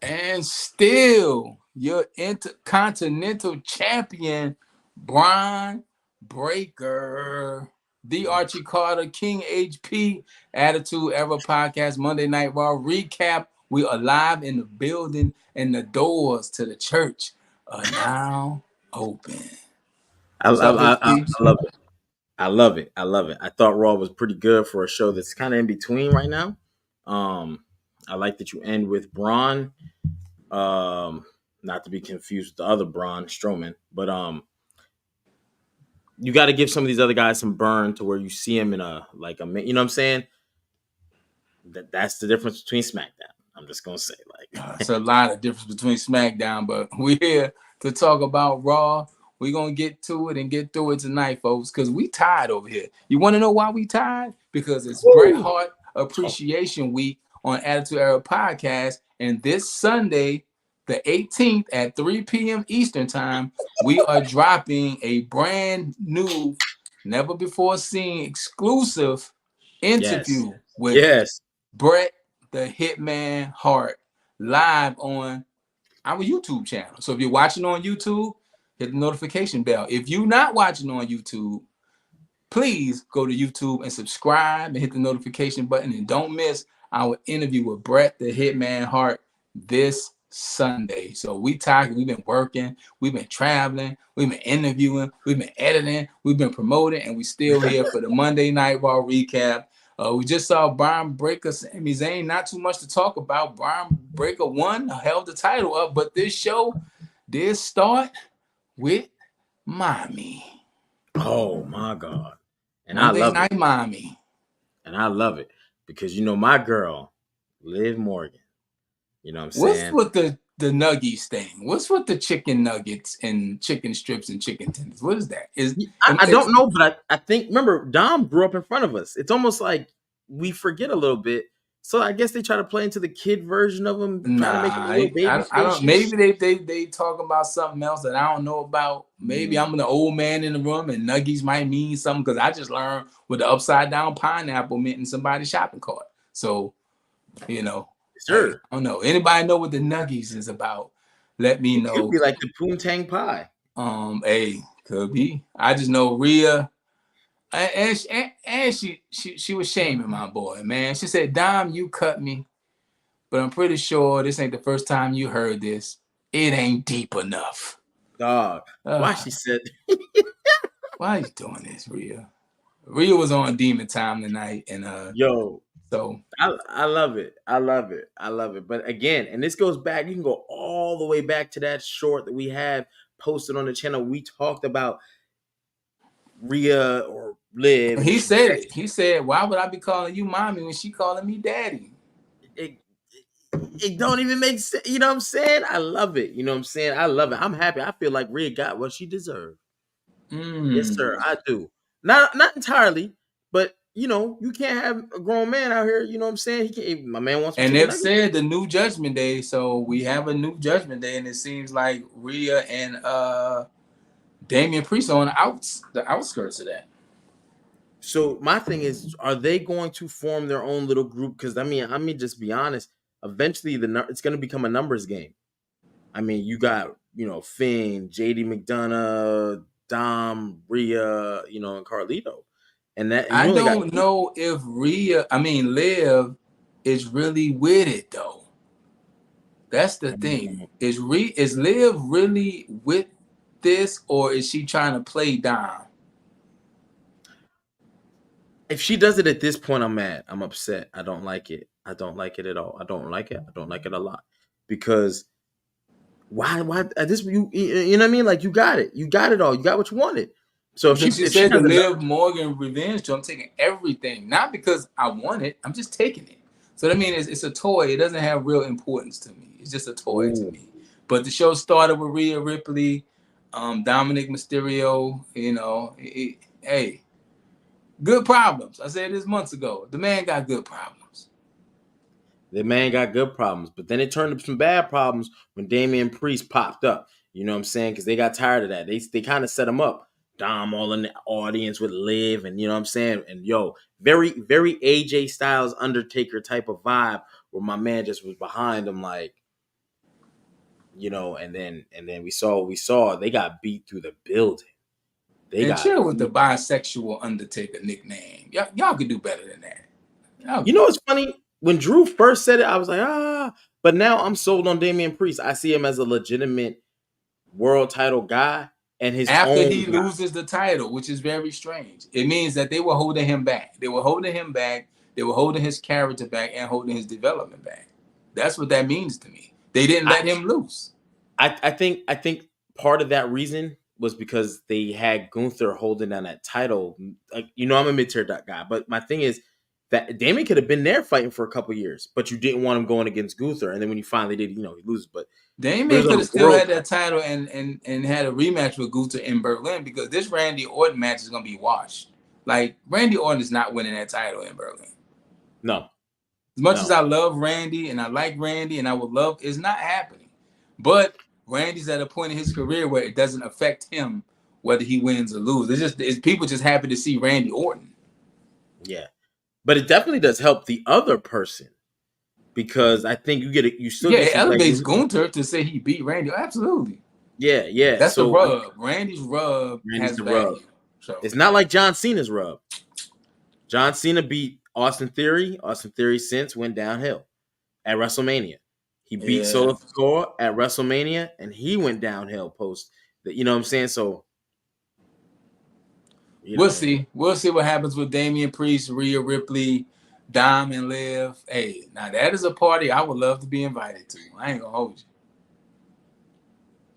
And still, your intercontinental champion, Bron Breaker, the Archie Carter, King HP, Attitude Ever Podcast, Monday Night Raw recap. We are live in the building, and the doors to the church are now open. I, What's up, I, I, HP? I love it. I love it. I love it. I thought Raw was pretty good for a show that's kind of in between right now. Um, I like that you end with Braun. Not to be confused with the other Braun Strowman, but you got to give some of these other guys some burn to where you see him in you know what I'm saying? That's the difference between SmackDown. I'm just gonna say It's a lot of difference between SmackDown, but we're here to talk about Raw. We're going to get to it and get through it tonight, folks, because we tied over here. You want to know why we tied? Because it's Bret Woo! Hart Appreciation Week on Attitude Era Podcast. And this Sunday, the 18th at 3 p.m. Eastern Time, we are dropping a brand new, never before seen exclusive Yes, interview with yes. Bret the Hitman Hart live on our YouTube channel. So if you're watching on YouTube, hit the notification bell. If you're not watching on YouTube, please go to YouTube and subscribe and hit the notification button, and don't miss our interview with Bret the Hitman Hart this Sunday. So we've been working, we've been traveling, we've been interviewing, we've been editing, we've been promoting, and we still here for the Monday Night Raw recap. We just saw Bron Breakker, Sami Zayn. Not too much to talk about. Bron Breakker won, held the title up, but this show did start with Mommy. Oh my God, and I Monday love it, Night Mommy. and I love it because my girl, Liv Morgan. You know what I'm What's saying? with the nuggies thing? What's with the chicken nuggets and chicken strips and chicken tenders? What is that? I don't know, but I think, remember, Dom grew up in front of us. It's almost like we forget a little bit. So I guess they try to play into the kid version of him, trying to make him a Nah, little baby I don't. face. Maybe they talk about something else that I don't know about. Maybe I'm the old man in the room, and nuggies might mean something because I just learned what the upside down pineapple meant in somebody's shopping cart. So hey, Sure. I don't know. Anybody know what the nuggies is about? Let me It could know. be like the poontang pie. Hey, could be. I just know Rhea. And she was shaming my boy, man. She said, "Dom, you cut me, but I'm pretty sure this ain't the first time you heard this. It ain't deep enough." Dog. Why she said, Why are you doing this, Rhea? Rhea was on Demon Time tonight, and yo, so I love it. I love it. I love it. But again, and this goes back, you can go all the way back to that short that we had posted on the channel. We talked about Rhea or Liv, and he she said texted it. He said, "Why would I be calling you mommy when she calling me daddy?" it. It don't even make sense. You know what I'm saying? I love it. You know what I'm saying? I love it. I'm happy. I feel like Rhea got what she deserved. Yes, sir. I do. Not entirely, but you can't have a grown man out here. You know what I'm saying? He can't. My man wants some And chicken they've nuggets. said the new Judgment Day, so we have a new Judgment Day, and it seems like Rhea and Damian Priest on the outskirts of that. So my thing is, are they going to form their own little group? Because I mean, just be honest. Eventually, it's going to become a numbers game. I mean, you got Finn, JD McDonough, Dom, Rhea, and Carlito, and I you only got don't know if Liv is really with it though. That's the thing. Is Liv really with this, or is she trying to play Dom? If she does it at this point, I'm mad. I'm upset. I don't like it. I don't like it at all. I don't like it. I don't like it a lot. Because why at this you know what I mean? Like, you got it. You got it all. You got what you wanted. So Because she if she said the does it, Liv Morgan revenge tour, I'm taking everything, not because I want it. I'm just taking it. So that means it's a toy. It doesn't have real importance to me. It's just a toy to ooh, me. But the show started with Rhea Ripley, Dominic Mysterio. Hey, good problems. I said this months ago. The man got good problems. the man got good problems. But then it turned to some bad problems when Damian Priest popped up. You know what I'm saying? Because they got tired of that. They kind of set him up. Dom all in the audience with Liv, and you know what I'm saying? And very, very AJ Styles Undertaker type of vibe where my man just was behind him like, and then we saw they got beat through the building. They And got chill with the bisexual Undertaker nickname. Y'all could do better than that. What's funny? When Drew first said it, I was like, but now I'm sold on Damian Priest. I see him as a legitimate world title guy and his After own he guy. loses the title, which is very strange. It means that they were holding him back. They were holding him back. They were holding his character back and holding his development back. That's what that means to me. They didn't let him loose. I think part of that reason was because they had Gunther holding down that title. Like, I'm a mid-tier guy, but my thing is that Damien could have been there fighting for a couple years, but you didn't want him going against Gunther. And then when you finally did, he loses. But Damien could have still world had that title and had a rematch with Gunther in Berlin, because this Randy Orton match is going to be washed. Like, Randy Orton is not winning that title in Berlin. No. As much as I love Randy and I like Randy and I would love, it's not happening. But Randy's at a point in his career where it doesn't affect him whether he wins or loses. It's people just happy to see Randy Orton. Yeah. But it definitely does help the other person, because I think you still get it elevates Gunther to say he beat Randy. Absolutely. Yeah. That's the rub. Randy's rub has value. So it's not like John Cena's rub. John Cena beat Austin Theory. Austin Theory since went downhill at WrestleMania. He beat Solo Sikoa at WrestleMania, and he went downhill post. You know what I'm saying? So we'll see. We'll see what happens with Damian Priest, Rhea Ripley, Dom, and Liv. Hey, now that is a party I would love to be invited to. I ain't gonna hold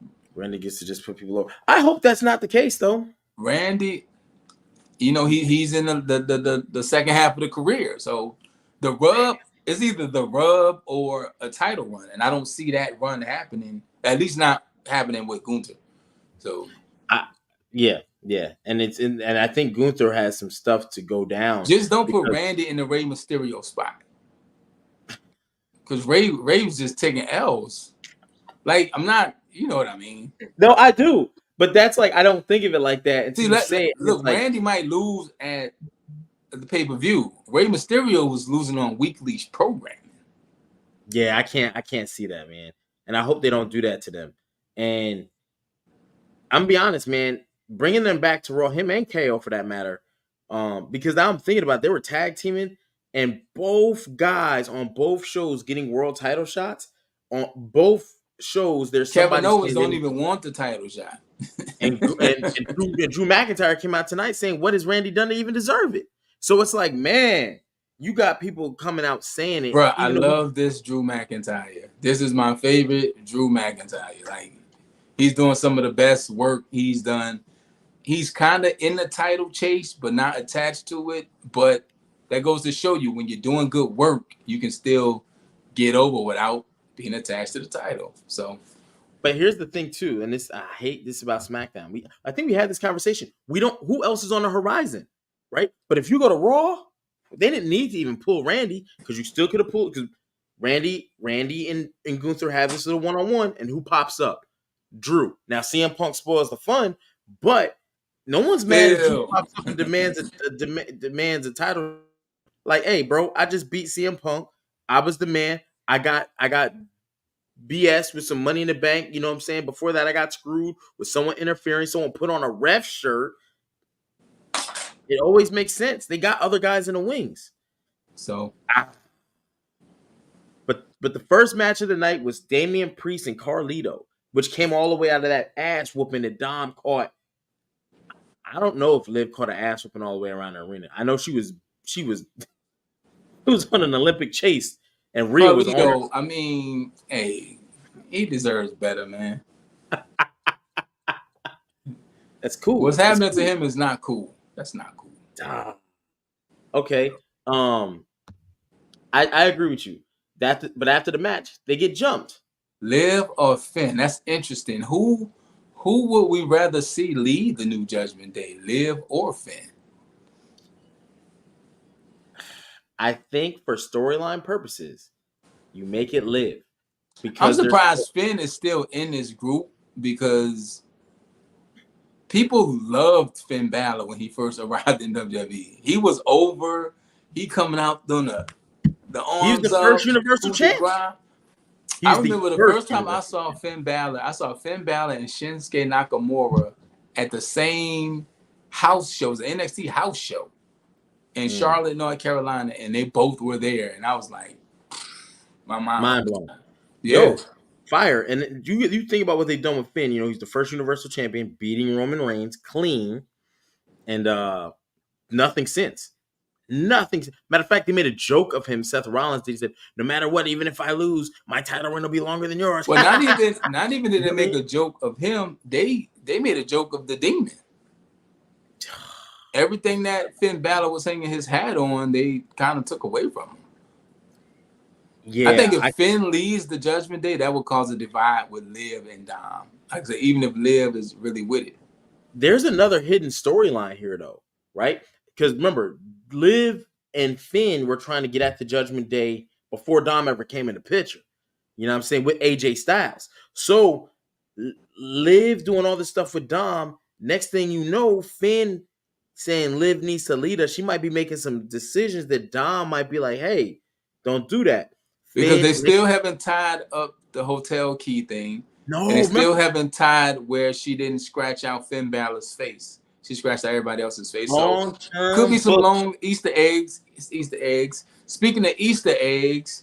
you. Randy gets to just put people over. I hope that's not the case, though. Randy, he's in the second half of the career, so the rub is either the rub or a title run, and I don't see that run happening. At least not happening with Gunther. So, yeah, and and I think Gunther has some stuff to go down. Just don't put Randy in the Rey Mysterio spot, because Ray was just taking L's. Like, I'm not, you know what I mean? No, I do. But that's like, I don't think of it like that until look, Randy might lose at the pay-per-view. Rey Mysterio was losing on weekly programming. Yeah, I can't see that, man. And I hope they don't do that to them. And I'm gonna be honest, man, bringing them back to Raw, him and KO for that matter, because now I'm thinking about they were tag teaming, and both guys on both shows getting world title shots. On both shows, there's Kevin Owens don't even want the title shot. and Drew McIntyre came out tonight saying, "What has Randy done to even deserve it?" So it's like, man, you got people coming out saying it. Bro, I love this Drew McIntyre. This is my favorite Drew McIntyre. Like, he's doing some of the best work he's done. He's kind of in the title chase, but not attached to it. But that goes to show you, when you're doing good work, you can still get over without being attached to the title. So, but here's the thing too, and I hate this about SmackDown. I think we had this conversation. Who else is on the horizon, right? But if you go to Raw, they didn't need to even pull Randy, because you still could have pulled, because Randy and Gunther have this little one-on-one, and who pops up? Drew. Now CM Punk spoils the fun, but no one's mad if Drew pops up and demands a title. Like, hey, bro, I just beat CM Punk. I was the man. I got BS with some money in the bank. You know what I'm saying? Before that, I got screwed with someone interfering. Someone put on a ref shirt. It always makes sense. They got other guys in the wings. So, but the first match of the night was Damian Priest and Carlito, which came all the way out of that ass whooping that Dom caught. I don't know if Liv caught an ass whooping all the way around the arena. I know she was it was on an Olympic chase, and Rhea was on her. I mean, hey, he deserves better, man. That's cool. What's happening to him is not cool. That's not cool. Okay. I agree with you. But after the match, they get jumped. Liv or Finn? That's interesting. Who would we rather see lead the new Judgment Day, Liv or Finn? I think for storyline purposes, you make it Liv. Because I'm surprised Finn is still in this group, because people loved Finn Balor when he first arrived in WWE. He was over. He coming out doing the arms. He's the first Universal champ. I He's the remember the first first time I universal saw champion. Finn Balor. I saw Finn Balor and Shinsuke Nakamura at the same house shows, the NXT house show in Charlotte, North Carolina, and they both were there. And I was like, my mind Mind was blown. blown. Yeah. Yo, fire. And you think about what they've done with Finn. You know, he's the first universal champion, beating Roman Reigns clean, and nothing since. Nothing. Matter of fact, they made a joke of him, Seth Rollins. He said, "No matter what, even if I lose, my title reign will be longer than yours." Well, not even did You know they what I make mean? a joke of him. They made a joke of the demon. Everything that Finn Balor was hanging his hat on, they kind of took away from him. I think Yeah, if Finn leaves the Judgment Day, that would cause a divide with Liv and Dom. Like I said, even if Liv is really with it. there's another hidden storyline here, though, right? Because remember, Liv and Finn were trying to get at the Judgment Day before Dom ever came in the picture. You know what I'm saying? With AJ Styles. So Liv doing all this stuff with Dom. Next thing you know, Finn saying Liv needs to lead us. She might be making some decisions that Dom might be like, hey, don't do that. Because Finn, they still haven't tied up the hotel key thing. And they no, still remember, haven't tied where she didn't scratch out Finn Balor's face. She scratched out everybody else's face. So could be long-term some book. long Easter eggs. Easter eggs. Speaking of Easter eggs,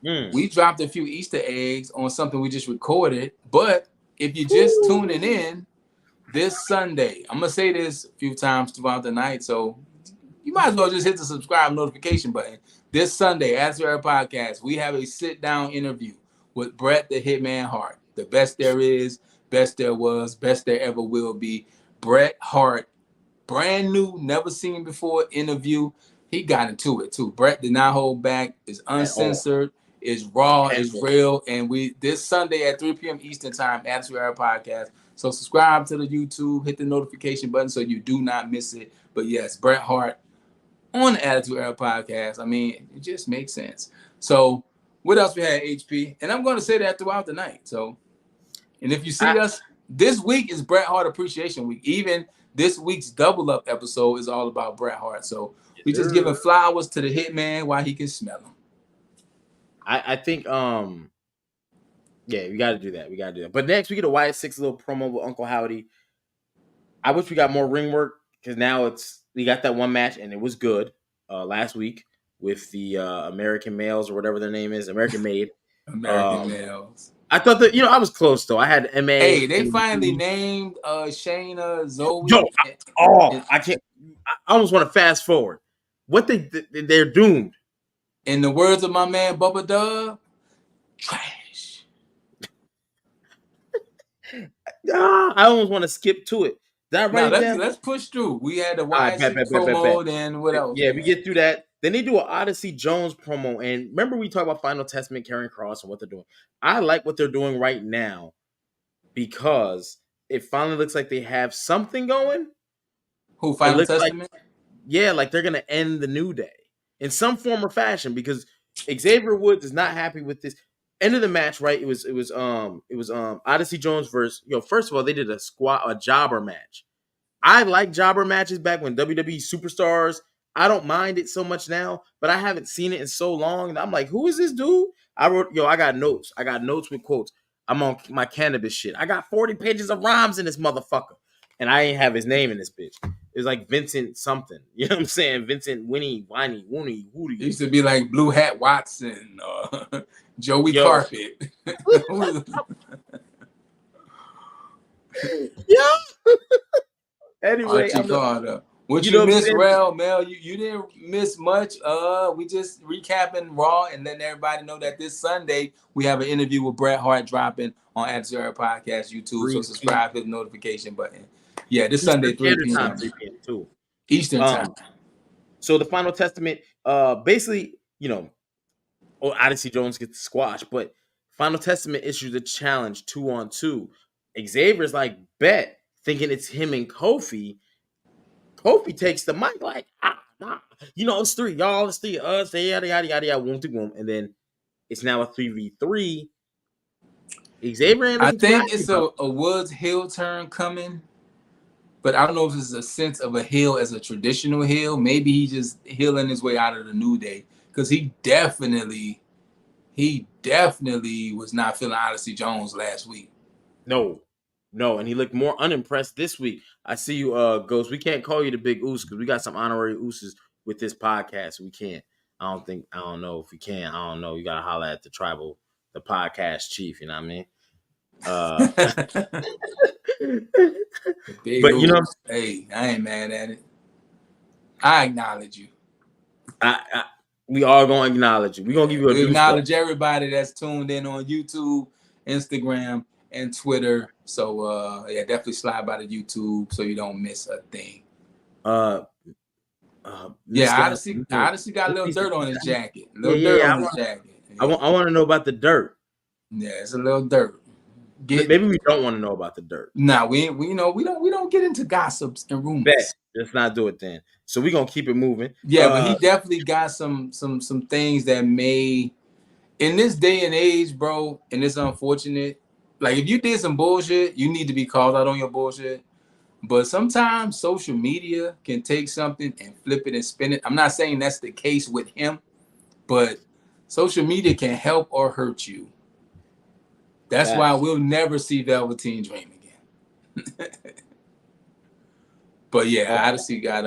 we dropped a few Easter eggs on something we just recorded. But if you're just tuning in, this Sunday, I'm going to say this a few times throughout the night. So you might as well just hit the subscribe notification button. This Sunday, After Our Podcast, we have a sit-down interview with Bret the Hitman Hart. The best there is, best there was, best there ever will be. Bret Hart, brand new, never seen before interview. He got into it too. Bret did not hold back. Is At all. uncensored. Is raw. At Is all. real. And we this Sunday at 3 p.m. Eastern Time, After Our Podcast. So subscribe to the YouTube, hit the notification button so you do not miss it. But yes, Bret Hart on the Attitude Era podcast. I mean, it just makes sense. So, what else we had, HP? And I'm going to say that throughout the night. So, and if you see us, this week is Bret Hart Appreciation Week. Even this week's Double Up episode is all about Bret Hart. So, we just giving flowers to the Hitman while he can smell them. I think yeah, we got to do that. We got to do that. But next, we get a Wyatt Sicks little promo with Uncle Howdy. I wish we got more ring work because now we got that one match and it was good last week with the American Males or whatever their name is, American Made. American Males. I thought that I was close though. I had MA. Hey, they finally named Shayna, Zoe. Yo, I can't. I almost want to fast forward. What they're doomed. In the words of my man Bubba Dub, trash. I almost want to skip to it. Did I write it down? Let's push through. We had the Wyatt Sicks promo, then what else? Yeah, we get through that. Then they do an Odyssey Jones promo. And remember we talked about Final Testament, Karrion Kross, and what they're doing. I like what they're doing right now because it finally looks like they have something going. Who, Final Testament? Like they're going to end the New Day in some form or fashion because Xavier Woods is not happy with this. End of the match, right? It was Odyssey Jones versus, first of all, they did a jobber match. I like jobber matches back when WWE superstars. I don't mind it so much now, but I haven't seen it in so long. And I'm like, who is this dude? I got notes. I got notes with quotes. I'm on my cannabis shit. I got 40 pages of rhymes in this motherfucker. And I ain't have his name in this bitch. It was like Vincent something. You know what I'm saying? Vincent Winnie, Winey, Wooney, Woody. It used to be like Blue Hat Watson, Joey Carpet. Yeah. Anyway, what you miss, Mel? You didn't miss much. We just recapping Raw and letting everybody know that this Sunday we have an interview with Bret Hart dropping on Attitude Podcast YouTube. So subscribe, hit the notification button. Yeah, this Sunday 3 p.m. too. Eastern time. So the Final Testament, basically, Odyssey Jones gets squashed, but Final Testament issues a challenge 2-on-2. Xavier's like, bet, thinking it's him and Kofi. Kofi takes the mic like, nah. It's three, y'all, it's three, us, yada, yada, yada, yada, boom. And then it's now a 3v3. Xavier ain't I think it's a Woods heel turn coming, but I don't know if it's a sense of a heel as a traditional heel. Maybe he's just healing his way out of the New Day because he definitely definitely was not feeling Odyssey Jones last week. No, and he looked more unimpressed this week. I see you, Ghost. We can't call you the Big Oos because we got some honorary ooses with this podcast. We can't. I don't know if we can. I don't know. You gotta holler at the podcast chief. You know what I mean? Big But you know, Oos. Hey, I ain't mad at it. I acknowledge you. we all gonna acknowledge you. We gonna give you a We deuce. acknowledge everybody that's tuned in on YouTube, Instagram, and Twitter. So yeah, definitely slide by the YouTube so you don't miss a thing. Yeah, Odyssey got a little dirt on his jacket. A little dirt on his jacket. I want to know about the dirt. Yeah, it's a little dirt. Maybe we don't want to know about the dirt. Nah, we don't get into gossips and rumors. Bet. Let's not do it then. So we're gonna keep it moving. Yeah, but he definitely got some things that may, in this day and age, bro, and it's unfortunate. Like if you did some bullshit, you need to be called out on your bullshit. But sometimes social media can take something and flip it and spin it. I'm not saying that's the case with him, but social media can help or hurt you. That's why we'll never see Velveteen Dream again. But yeah, Odyssey got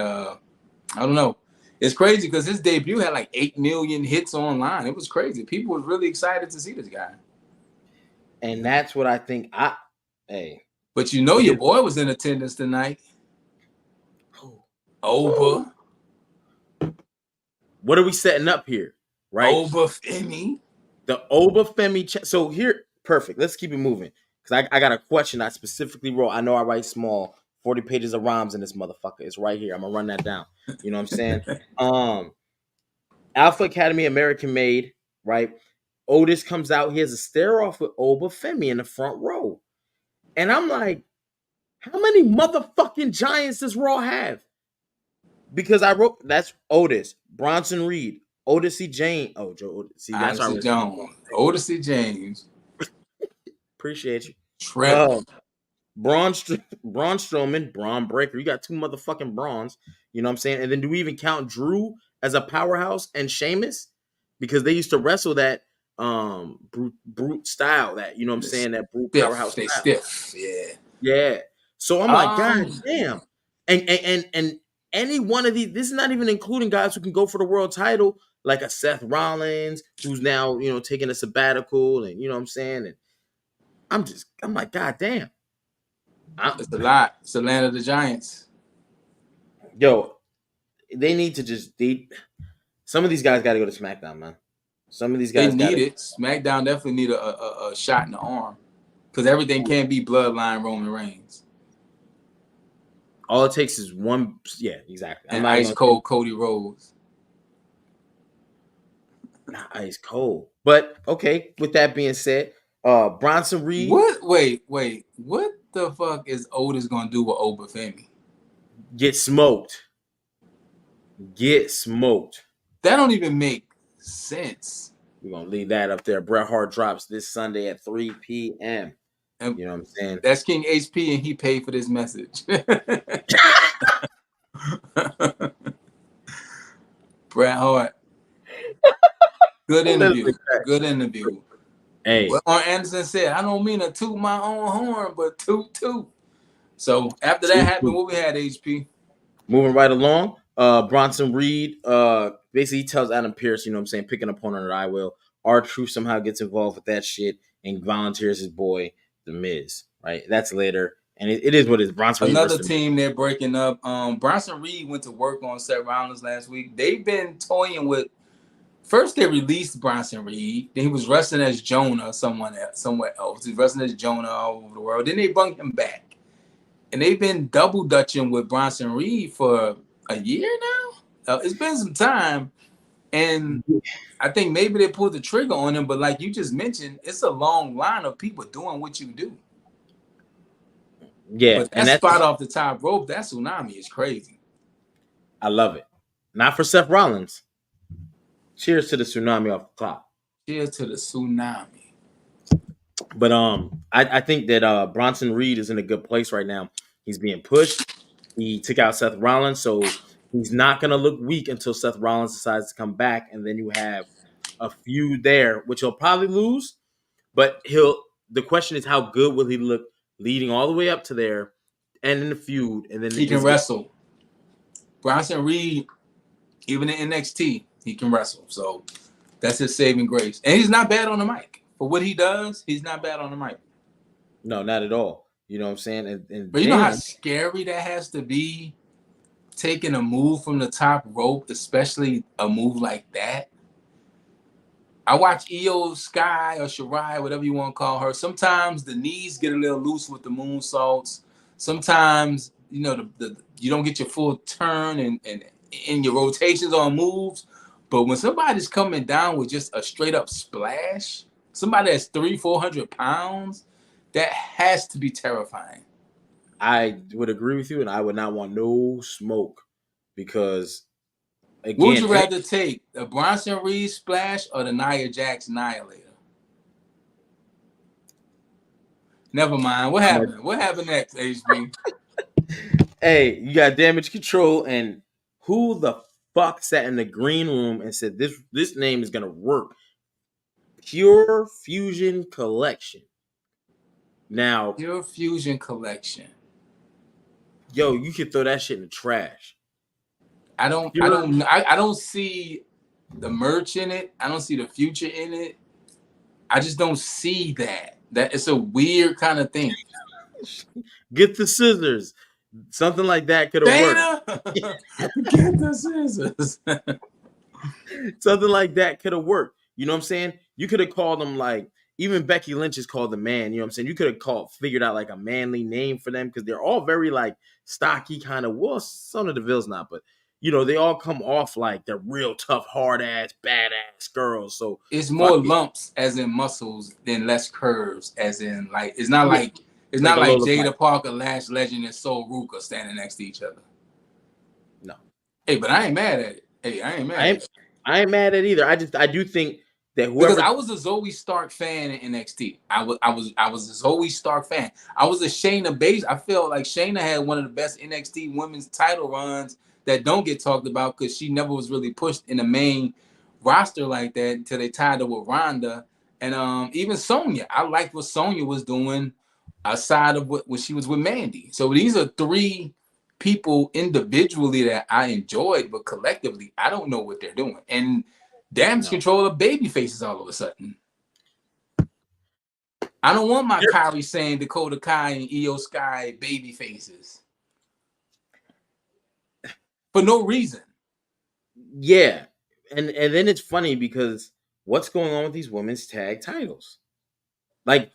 I don't know. It's crazy because his debut had like 8 million hits online. It was crazy. People was really excited to see this guy. And that's what I think. But you know your boy was in attendance tonight. Oba. What are we setting up here? Right? Obafemi. The Obafemi. So here, perfect. Let's keep it moving. Because I got a question I specifically wrote. I know I write small. 40 pages of rhymes in this motherfucker. It's right here. I'm gonna run that down. You know what I'm saying? Alpha Academy American Made, right? Otis comes out. He has a stare off with Obafemi in the front row. And I'm like, how many motherfucking giants does Raw have? Because I wrote, that's Otis, Bronson Reed, Odyssey Jane. Oh, Joe Otis. See, that's Odyssey Jones. Odyssey James. Appreciate you. Trevor. Braun Strowman, Braun Breaker. You got 2 motherfucking Brawns. You know what I'm saying? And then do we even count Drew as a powerhouse and Sheamus? Because they used to wrestle that brute style, that, you know what I'm saying, that brute powerhouse they style. Stiff. Yeah. So I'm like, God damn. And any one of these, this is not even including guys who can go for the world title, like a Seth Rollins, who's now, you know, taking a sabbatical, and you know what I'm saying? And I'm like, God damn. It's a lot. It's the land of the giants. Yo, they need to some of these guys got to go to SmackDown, man. Some of these guys need it. SmackDown definitely need a shot in the arm, because everything can't be Bloodline Roman Reigns. All it takes is one. Yeah, exactly. And ice cold Cody Rhodes. Not ice cold, but okay. With that being said, Bronson Reed. What? Wait. What the fuck is Otis gonna do with Obafemi? Get smoked. That don't even make sense. We're gonna leave that up there. Bret Hart drops this Sunday at 3 p.m. And you know what I'm saying? That's King HP, and he paid for this message. Bret Hart. Good interview. Hey. What Arn Anderson said, I don't mean to toot my own horn, but toot. So after that happened, what we had, HP? Moving right along, Bronson Reed basically tells Adam Pearce, you know what I'm saying, pick an opponent that I will. R-Truth somehow gets involved with that shit and volunteers his boy, The Miz, right? That's later. And it is what it is. Bronson Another Reed team they're breaking up. Bronson Reed went to work on Seth Rollins last week. They've been toying with. First, they released Bronson Reed. Then he was wrestling as Jonah somewhere else. He's wrestling as Jonah all over the world. Then they brought him back. And they've been double dutching with Bronson Reed for a year now. It's been some time. And I think maybe they pulled the trigger on him. But like you just mentioned, it's a long line of people doing what you do. Yeah. But that spot off the top rope, that tsunami is crazy. I love it. Not for Seth Rollins. Cheers to the tsunami off the top. Cheers to the tsunami. But I think that Bronson Reed is in a good place right now. He's being pushed. He took out Seth Rollins, so he's not going to look weak until Seth Rollins decides to come back. And then you have a feud there, which he'll probably lose. But the question is, how good will he look leading all the way up to there and in the feud? And then He can wrestle. Bronson Reed, even in NXT, he can wrestle. So that's his saving grace. And he's not bad on the mic. For what he does, he's not bad on the mic. No, not at all. You know what I'm saying? And But you know how scary that has to be? Taking a move from the top rope, especially a move like that. I watch Io Sky or Shirai, whatever you want to call her. Sometimes the knees get a little loose with the moonsaults. Sometimes, you know, you don't get your full turn and in your rotations on moves. But when somebody's coming down with just a straight up splash, somebody that's 300-400 pounds, that has to be terrifying. I would agree with you, and I would not want no smoke because, again, what would you rather take, the Bronson Reed splash or the Nia Jax Annihilator? Never mind. What happened? What happened next, HB? Hey, you got Damage Control, and who the fuck sat in the green room and said this name is gonna work? Pure Fusion Collection. Now, Pure Fusion Collection. Yo, you could throw that shit in the trash. I don't see the merch in it. I don't see the future in it. I just don't see that. That it's a weird kind of thing. Get the scissors. Something like that could have worked. Get the scissors. Something like that could have worked. You know what I'm saying? You could have called them like, even Becky Lynch is called the Man. You know what I'm saying? You could have figured out like a manly name for them because they're all very like stocky kind of. Well, Sonya Deville's not, but you know, they all come off like they're real tough, hard ass, badass girls. So it's more lumps as in muscles than less curves as in like it's not like Jada Parker, Lash Legend, and Soul Ruka standing next to each other. No. Hey, but I ain't mad at it. Hey, I ain't mad at it. I ain't mad at it either. I do think that whoever, because I was a Zoe Stark fan in NXT. I was a Zoe Stark fan. I was a Shayna Baszler. I felt like Shayna had one of the best NXT women's title runs that don't get talked about because she never was really pushed in the main roster like that until they tied her with Ronda. And even Sonya, I liked what Sonya was doing aside of when she was with Mandy. So these are three people individually that I enjoyed, but collectively, I don't know what they're doing. And Damage Control of baby faces all of a sudden. I don't want my Kyrie Sane, Dakota Kai, and Io Sky baby faces for no reason. Yeah, and then it's funny because what's going on with these women's tag titles? Like,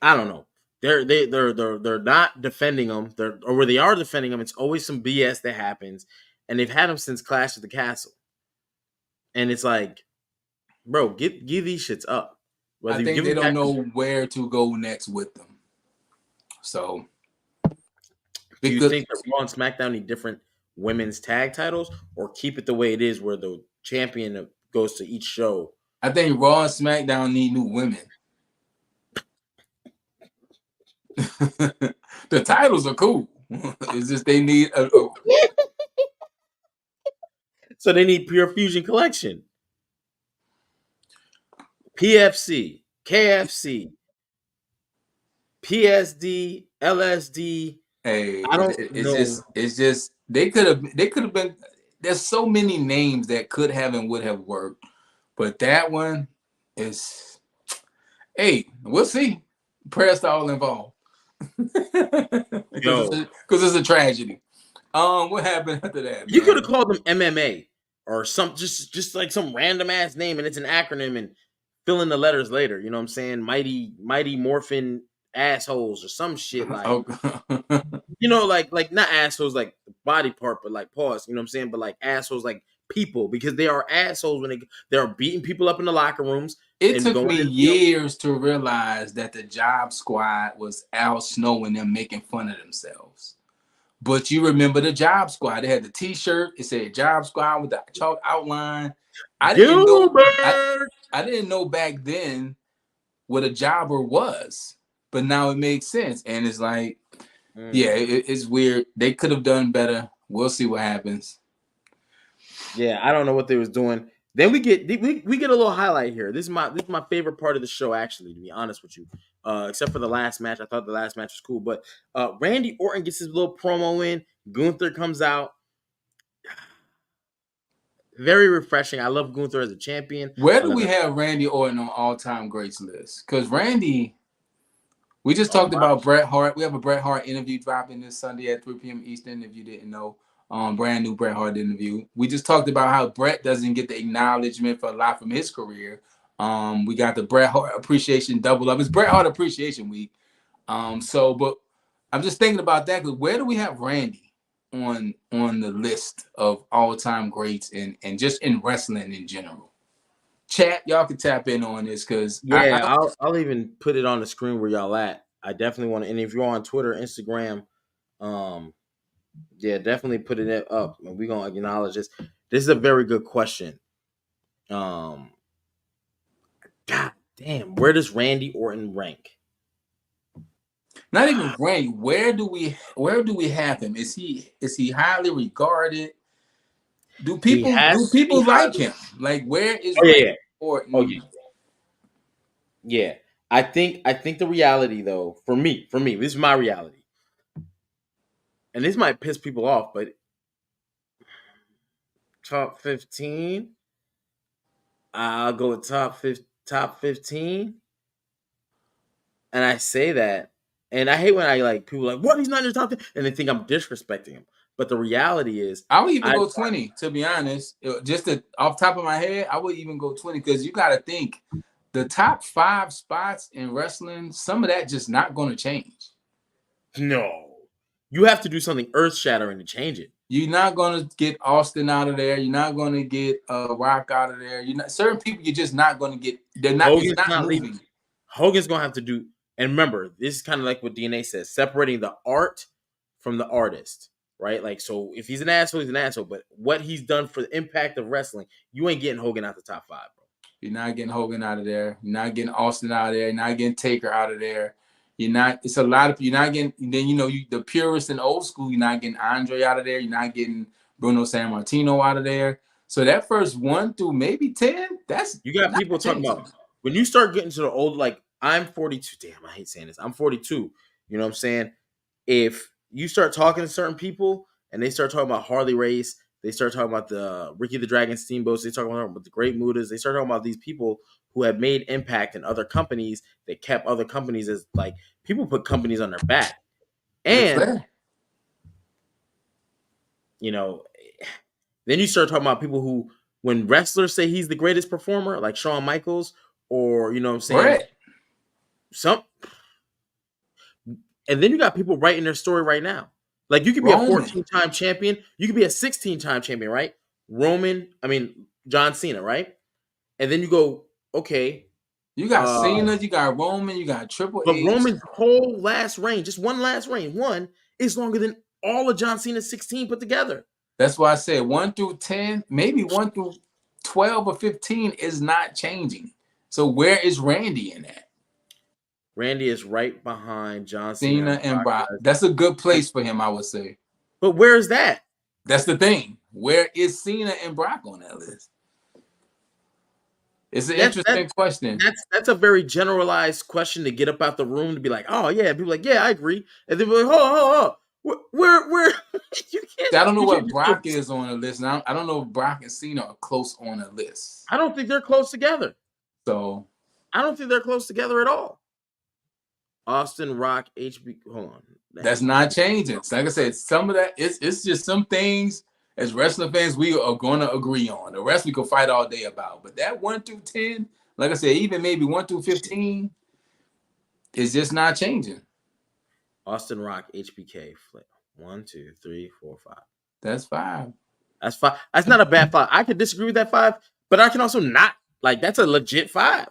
I don't know. They're not defending them. Or where they are defending them, it's always some BS that happens, and they've had them since Clash of the Castle. And it's like, bro, give these shits up. I think they don't know where to go next with them. So, do you think that Raw and SmackDown need different women's tag titles, or keep it the way it is, where the champion goes to each show? I think Raw and SmackDown need new women. The titles are cool. It's just they need a So they need Pure Fusion Collection, PFC, KFC, PSD, LSD. Hey, I don't know. It's just they could have been. There's so many names that could have and would have worked, but that one is. Hey, we'll see. Prayers to all involved. Because it's a tragedy. What happened after that? You could have called them MMA or some just like some random ass name, and it's an acronym, and fill in the letters later. You know what I'm saying? Mighty Morphin assholes or some shit like. You know, like not assholes like body part, but like pause. You know what I'm saying? But like assholes like people, because they are assholes when they're beating people up in the locker rooms. It took me years to realize that the Job Squad was Al Snow and them making fun of themselves. But you remember the Job Squad? They had the T-shirt. It said Job Squad with the chalk outline. I didn't know back then what a jobber was, but now it makes sense. And it's like, yeah, it's weird. They could have done better. We'll see what happens. Yeah, I don't know what they was doing. Then we get a little highlight here. This is my favorite part of the show, actually, to be honest with you. Except for the last match. I thought the last match was cool. But Randy Orton gets his little promo in. Gunther comes out. Very refreshing. I love Gunther as a champion. Where do we have Randy Orton on all-time greats list? Because Randy, we just talked about Bret Hart. We have a Bret Hart interview dropping this Sunday at 3 p.m. Eastern, if you didn't know. Brand new Bret Hart interview. We just talked about how Bret doesn't get the acknowledgement for a lot from his career. We got the Bret Hart Appreciation Double Up. It's Bret Hart Appreciation Week. But I'm just thinking about that, because where do we have Randy on the list of all-time greats and just in wrestling in general? Chat, y'all can tap in on this, because I'll even put it on the screen where y'all at. I definitely want to, and if you're on Twitter, Instagram, definitely put it up, and we're gonna acknowledge this. This is a very good question. God damn, where does Randy Orton rank? Not even rank. Where do we have him? Is he highly regarded? Do people like him? Like, where is Randy Orton? Yeah. I think the reality, though, for me, this is my reality. And this might piss people off, but top 15, I'll go with top 15. And I say that, and I hate when I like people like, what, he's not in your top 10, and they think I'm disrespecting him. But the reality is, I would even go 20, to be honest. Just off top of my head, I would even go 20, because you got to think the top 5 spots in wrestling, some of that just not going to change. No. You have to do something earth-shattering to change it. You're not going to get Austin out of there. You're not going to get Rock out of there. Certain people you're just not going to get. They're not, Hogan's not moving. Hogan's going to have to do, and remember, this is kind of like what DNA says, separating the art from the artist, right? Like, so if he's an asshole, he's an asshole, but what he's done for the impact of wrestling, you ain't getting Hogan out the top 5, bro. You're not getting Hogan out of there. You're not getting Austin out of there. You're not getting Taker out of there. You're not. It's a lot of. You're not getting. Then the purists in old school. You're not getting Andre out of there. You're not getting Bruno Sammartino out of there. So that first 1 through maybe 10. That's, you got people talking about when you start getting to the old. Like, I'm 42. Damn, I hate saying this. I'm 42. You know what I'm saying? If you start talking to certain people and they start talking about Harley Race, they start talking about the Ricky the Dragon Steamboats, they start talking about the Great Mutas, they start talking about these people who have made impact in other companies that kept other companies as, like, people put companies on their back. And, then you start talking about people who, when wrestlers say he's the greatest performer, like Shawn Michaels, or, you know what I'm saying? And then you got people writing their story right now. Like, you could be a 14-time champion. You could be a 16-time champion, right? John Cena, right? And then you go, okay. You got Cena, you got Roman, you got Triple H. But Roman's whole last reign, just one last reign, is longer than all of John Cena's 16 put together. That's why I said 1 through 10, maybe 1 through 12 or 15 is not changing. So where is Randy in that? Randy is right behind John Cena and Brock. That's a good place for him, I would say. But where is that? That's the thing. Where is Cena and Brock on that list? It's an interesting question. That's a very generalized question to get up out the room to be like, oh yeah, people like, yeah, I agree, and then be like, oh. Where you can't. I don't know what Brock is on the list now. I don't know if Brock and Cena are close on the list. I don't think they're close together. So I don't think they're close together at all. Austin, Rock, HB. Hold on. That's not changing. Like I said, some of that it's just some things as wrestling fans we are going to agree on. The rest we could fight all day about. But that 1 through 10, like I said, even maybe 1 through 15, is just not changing. Austin, Rock, HBK, flip. 1, 2, 3, 4, 5. That's 5. That's 5. That's not a bad 5. I could disagree with that 5, but I can also not. Like, that's a legit 5.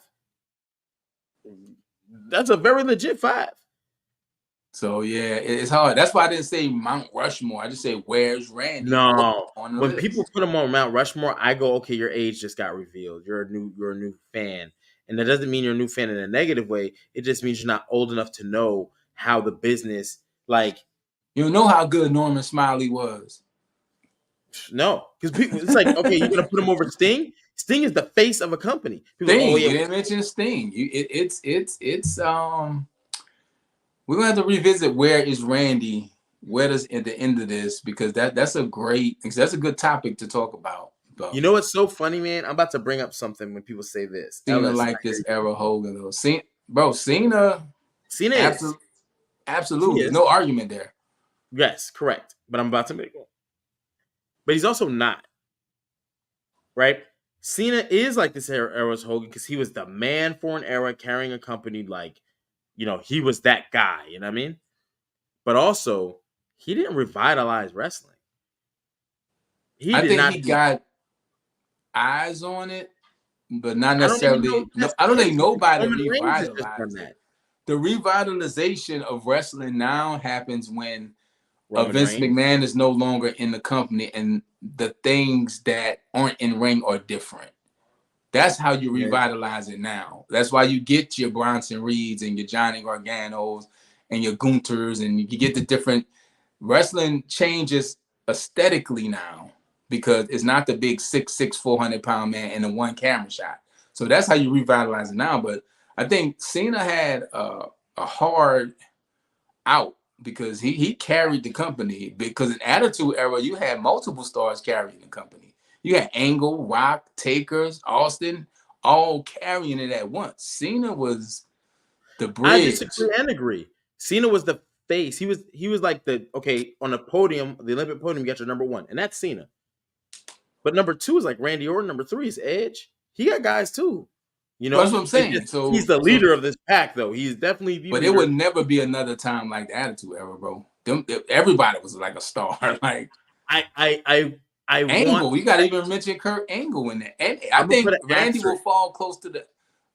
That's a very legit 5. So yeah, it's hard. That's why I didn't say Mount Rushmore. I just say where's Randy? No, when people put him on Mount Rushmore, I go, okay, your age just got revealed. You're a new fan, and that doesn't mean you're a new fan in a negative way. It just means you're not old enough to know how the business, like, you know how good Norman Smiley was. No, because people, it's like, okay, you're gonna put him over Sting. Sting is the face of a company. People Sting, go, oh you yeah, didn't mention Sting. It's we're gonna have to revisit where is Randy. Where does at the end of this, because that's a good topic to talk about. you But know what's so funny, man? I'm about to bring up something when people say this. Cena LS, like this era Hogan though. Cena, Cena is. absolutely, He absolutely, is. no argument there. Yes, correct. But I'm about to make one. But he's also not, right? Cena is like this era's Hogan because he was the man for an era carrying a company like, he was that guy, you know what I mean? But also, he didn't revitalize wrestling. He I did think not he do. got eyes on it, but not I don't even know necessarily. if No, that's I the don't think case. nobody Roman Reigns has just done revitalized it. that. The revitalization of wrestling now happens when Roman Vince Reigns. McMahon is no longer in the company and the things that aren't in ring are different. That's how you Yeah. revitalize it now. That's why you get your Bronson Reeds and your Johnny Garganos and your Gunters, and you get the different wrestling changes aesthetically now because it's not the big 6'6", 400-pound man in the one camera shot. So that's how you revitalize it now. But I think Cena had a hard out because he carried the company, because in Attitude Era you had multiple stars carrying the company. You had Angle, Rock, Takers, Austin, all carrying it at once. Cena was the I bridge. disagree and agree. Cena was the face. He was like on the podium, the Olympic podium, you got your number one, and that's Cena. But number two is like Randy Orton. Number three is Edge. He got guys too. Well, that's what I'm It's saying. just he's the leader of this pack, though. He's definitely the But it leader. would never be another time like the Attitude Era, bro. Everybody was like a star. Like I I I I want. Angle, you got to even mention Kurt Angle in there. And I I'm gonna put think an Randy will asterisk. fall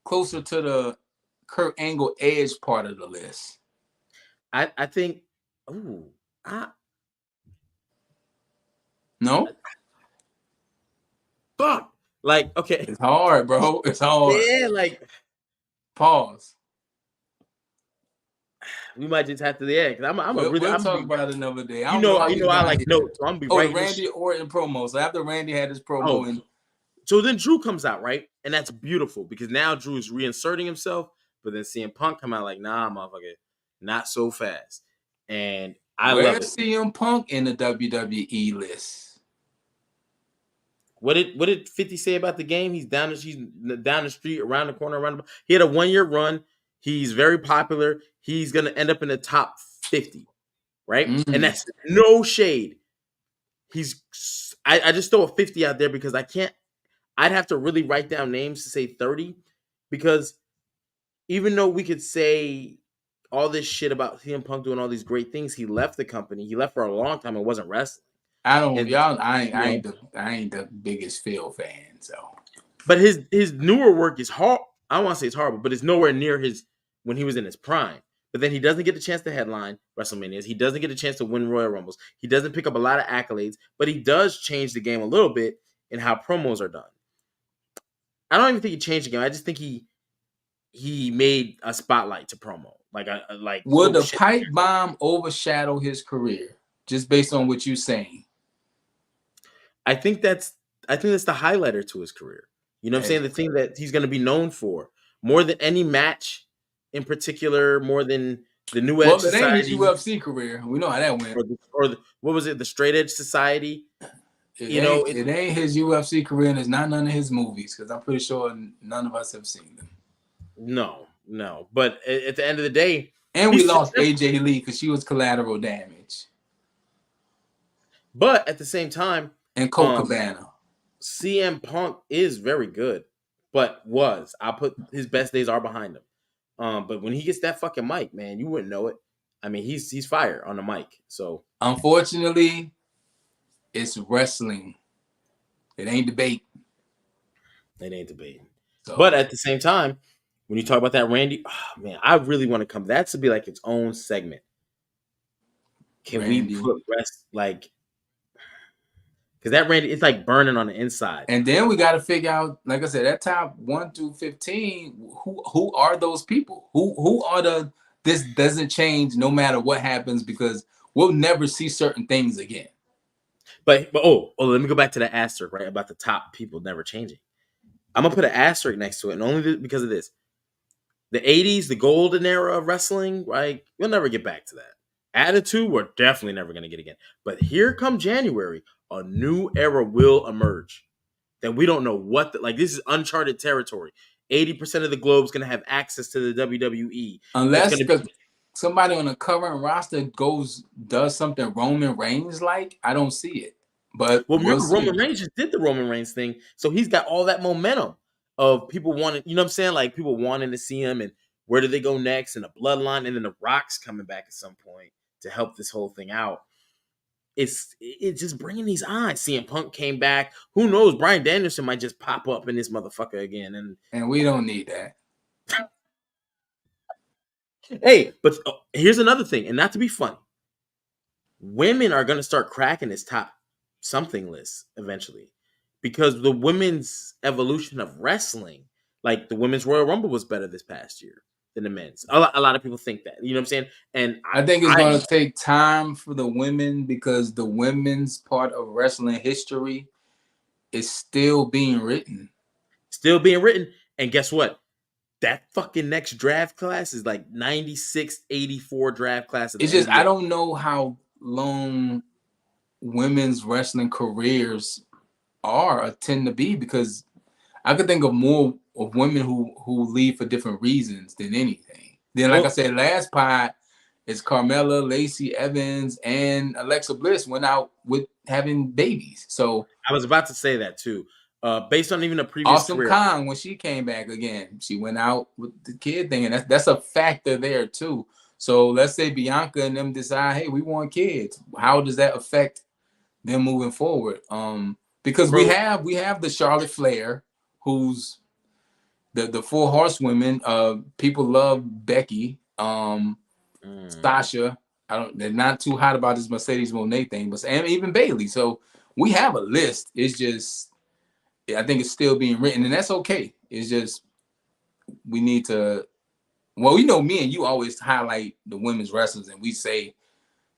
closer to the Kurt Angle Edge part of the list. I think. Ooh, I, No, fuck. Like, okay, it's hard, bro. It's hard. yeah, like Pause. we might just have to, yeah. Because I'm a really, We'll I'm talk be, about it another day. I don't know how we I got like here. notes, so I'm gonna be Oh, the writing this Randy shit. Orton promo. So after Randy had his promo, Oh, and so then Drew comes out, right? And that's beautiful because now Drew is reinserting himself, but then CM Punk come out like, nah, motherfucker, not so fast. And I love where's it. CM Punk in the WWE list? What did 50 say about the game? He's down the street, around the corner, he had a 1-year run. He's very popular. He's gonna end up in the top 50, right? And that's no shade. I just throw a 50 out there because I'd have to really write down names to say 30, because even though we could say all this shit about CM Punk doing all these great things, he left the company. He left for a long time and wasn't wrestling. I don't, And y'all. I ain't the biggest Phil fan. So, but his newer work is hard. I don't want to say it's horrible, but it's nowhere near his when he was in his prime. But then he doesn't get the chance to headline WrestleManias. He doesn't get a chance to win Royal Rumbles. He doesn't pick up a lot of accolades, but he does change the game a little bit in how promos are done. I don't even think he changed the game. I just think he made a spotlight to promo. would oh the shit. pipe bomb overshadow his career just based on what you're saying? I think that's the highlighter to his career. You know what I'm saying? The thing that he's going to be known for more than any match in particular, more than the New Edge Well, it ain't his Society UFC career. We know how that went. what was it? The Straight Edge Society. It ain't his UFC career, and it's not none of his movies, because I'm pretty sure none of us have seen them. No. But at the end of the day, and we lost AJ Lee because she was collateral damage. But at the same time, and Colt Cabana. CM Punk is very good, but I'll put his best days are behind him. But when he gets that fucking mic, man, you wouldn't know it. I mean, he's fire on the mic. So unfortunately, it's wrestling. It ain't debate. It ain't debating. So, but at the same time, when you talk about that Randy, oh, man, I really want to come. That to be like its own segment. Can Randy, we put rest like? Because that Randy, it's like burning on the inside. And then we got to figure out, like I said, that top 1 through 15. Who are those people? Who are the? This doesn't change no matter what happens, because we'll never see certain things again. But let me go back to the asterisk, right, about the top people never changing. I'm gonna put an asterisk next to it, and only because of this. The 80s, the golden era of wrestling, right? We'll never get back to that. Attitude, we're definitely never gonna get again. But here come January, a new era will emerge that we don't know what. Like this is uncharted territory. 80% of the globe's gonna have access to the WWE. It's Unless gonna because be somebody on the current roster does something Roman Reigns like, I don't see it. But well. we'll Remember, see. Roman Reigns just did the Roman Reigns thing, so he's got all that momentum of people wanting. You know what I'm saying? Like people wanting to see him, and where do they go next? And the bloodline, and then the Rock's coming back at some point to help this whole thing out. It's just bringing these eyes. CM Punk came back. Who knows? Bryan Danielson might just pop up in this motherfucker again. And we don't need that. Hey, but here's another thing, and not to be funny, women are going to start cracking this top something list eventually because the women's evolution of wrestling, like the women's Royal Rumble was better this past year than the men's. A lot of people think that. You know what I'm saying? And I think it's I going to take time for the women because the women's part of wrestling history is still being written. still being written. And guess what? That fucking next draft class is like 96, 84 draft class of the It's just, I NBA. don't know how long women's wrestling careers are or tend to be because I could think of more of women who leave for different reasons than anything. Then, like I Well, said, last pod is Carmella, Lacey Evans, and Alexa Bliss went out with having babies. So I was about to say that too. Based on even a previous Awesome career, Khan, when she came back again, she went out with the kid thing, and that's a factor there too. So let's say Bianca and them decide, hey, we want kids. How does that affect them moving forward? Because we bro. have the Charlotte Flair, who's the four horsewomen. People love Becky, Sasha. They're not too hot about this Mercedes Moné thing, but and even Bailey. So we have a list. It's just I think it's still being written, and that's okay. It's just we need to. Well, me and you always highlight the women's wrestlers, and we say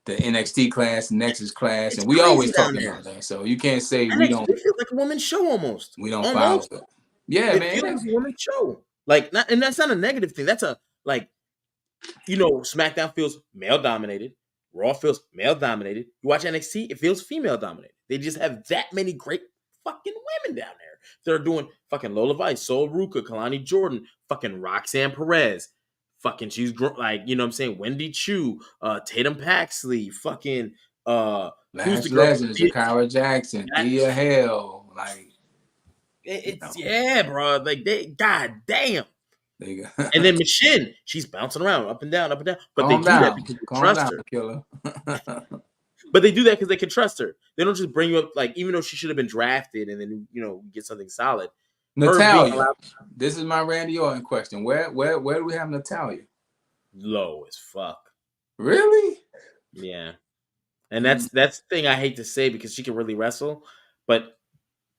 the NXT class, Nexus class, It's and we crazy always down talk there. about that. So you can't say NXT feels like a woman's show almost. we don't follow Almost. it. Yeah, It feels man. like a woman's show. Like, not, and that's not a negative thing. That's a like, SmackDown feels male dominated. Raw feels male dominated. You watch NXT, it feels female dominated. They just have that many great fucking women down there. They're doing fucking Lola Vice, Sol Ruka, Kalani Jordan, fucking Roxanne Perez, fucking she's like, you know what I'm saying, Wendy Chu, Tatum Paxley, fucking who's the Last girl? Legends, Jakara Jackson, Thea Hale, like It's yeah, bro. Like they, god damn. they go. And then Michelle, she's bouncing around up and down, up and down. But they Calm do that down, because they calm trust down, her. killer. But they do that because they can trust her. They don't just bring you up like, even though she should have been drafted and then get something solid. Her being Natalia, allowed this is my Randy Orton question. Where do we have Natalia? low as fuck. Really? Yeah. And that's the thing I hate to say because she can really wrestle, but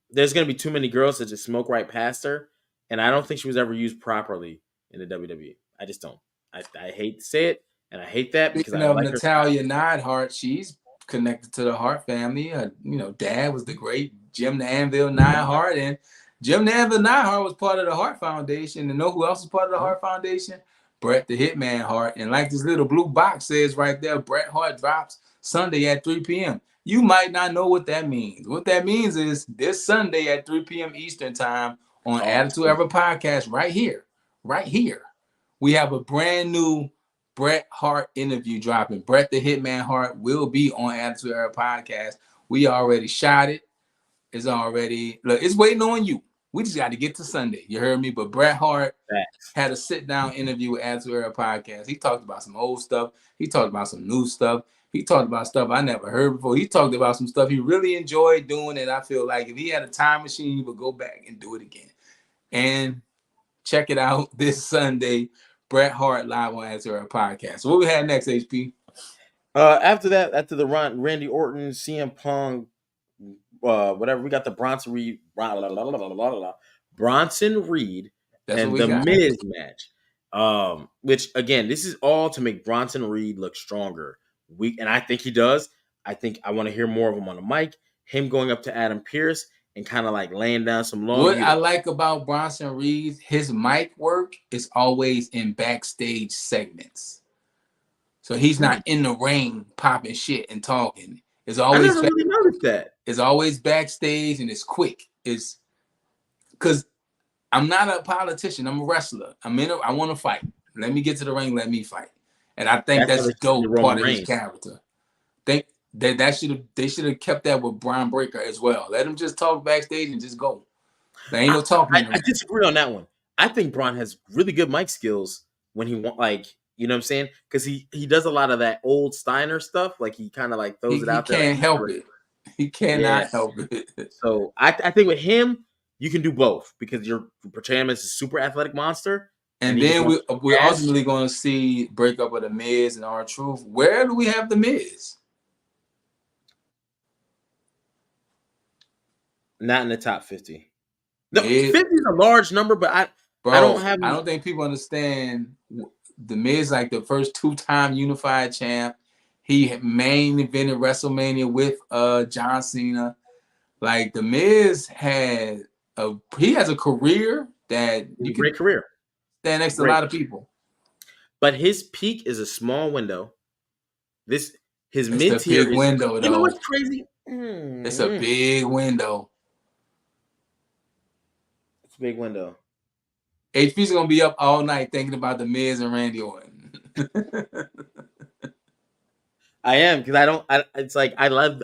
there's gonna be too many girls that just smoke right past her. And I don't think she was ever used properly in the WWE. I just don't. I hate to say it, and I hate that because Speaking I of like her style. Natalia Neidhart, she's connected to the Hart family. Her, dad was the great Jim the Anvil Neidhart, and Jim the Anvil Neidhart was part of the Hart Foundation. And know who else is part of the Hart Foundation? Bret the Hitman Hart. And like this little blue box says right there, Bret Hart drops Sunday at 3 p.m. You might not know what that means. What that means is this Sunday at 3 p.m. Eastern time on Attitude Ever Podcast right here. We have a brand new Bret Hart interview dropping. Bret the Hitman Hart will be on Attitude Era Podcast. We already shot it. It's already, it's waiting on you. We just got to get to Sunday. You heard me? But Bret Hart had a sit-down interview with Attitude Era Podcast. He talked about some old stuff. He talked about some new stuff. He talked about stuff I never heard before. He talked about some stuff he really enjoyed doing, and I feel like if he had a time machine, he would go back and do it again. And check it out this Sunday. Bret Hart live on Attitude Era Podcast. So what we had next, HP? After that, after the Randy Orton, CM Punk, whatever, we got the Bronson Reed, Bronson Reed, and the Miz match. Which again, this is all to make Bronson Reed look stronger. And I think he does. I want to hear more of him on the mic. Him going up to Adam Pearce and kind of like laying down some law. What I like about Bronson Reed, his mic work is always in backstage segments. So he's not in the ring popping shit and talking. It's I always never really noticed that. It's always backstage and it's quick. It's because I'm not a politician. I'm a wrestler. I want to fight. Let me get to the ring. Let me fight. And I think That's how that's they should do dope Roman part of his Reigns. character. Think that they should have kept that with Brian Breaker as well. Let him just talk backstage and just go. There ain't no talking in the I ring. disagree on that one. I think Bron has really good mic skills when he want, like, you know what I'm saying? Because he does a lot of that old Steiner stuff. Like he kind of like throws it He out there. Like, can't help it. He cannot yeah. help it. So I think with him, you can do both because you're portraying him as a super athletic monster. And he just then wants we're cash. ultimately going to see breakup of the Miz and R-Truth. Where do we have the Miz? Not in the top 50. No, 50 is a large number, but I don't think people understand the Miz, like the first 2-time unified champ. He main evented WrestleMania with John Cena. Like the Miz has a career that you can great career. stand next to a lot of people. But his peak is a small window. His mid tier is window, though. You know what's crazy? It's a big window. It's a big window. HP's gonna be up all night thinking about the Miz and Randy Orton. I am, because it's like I love.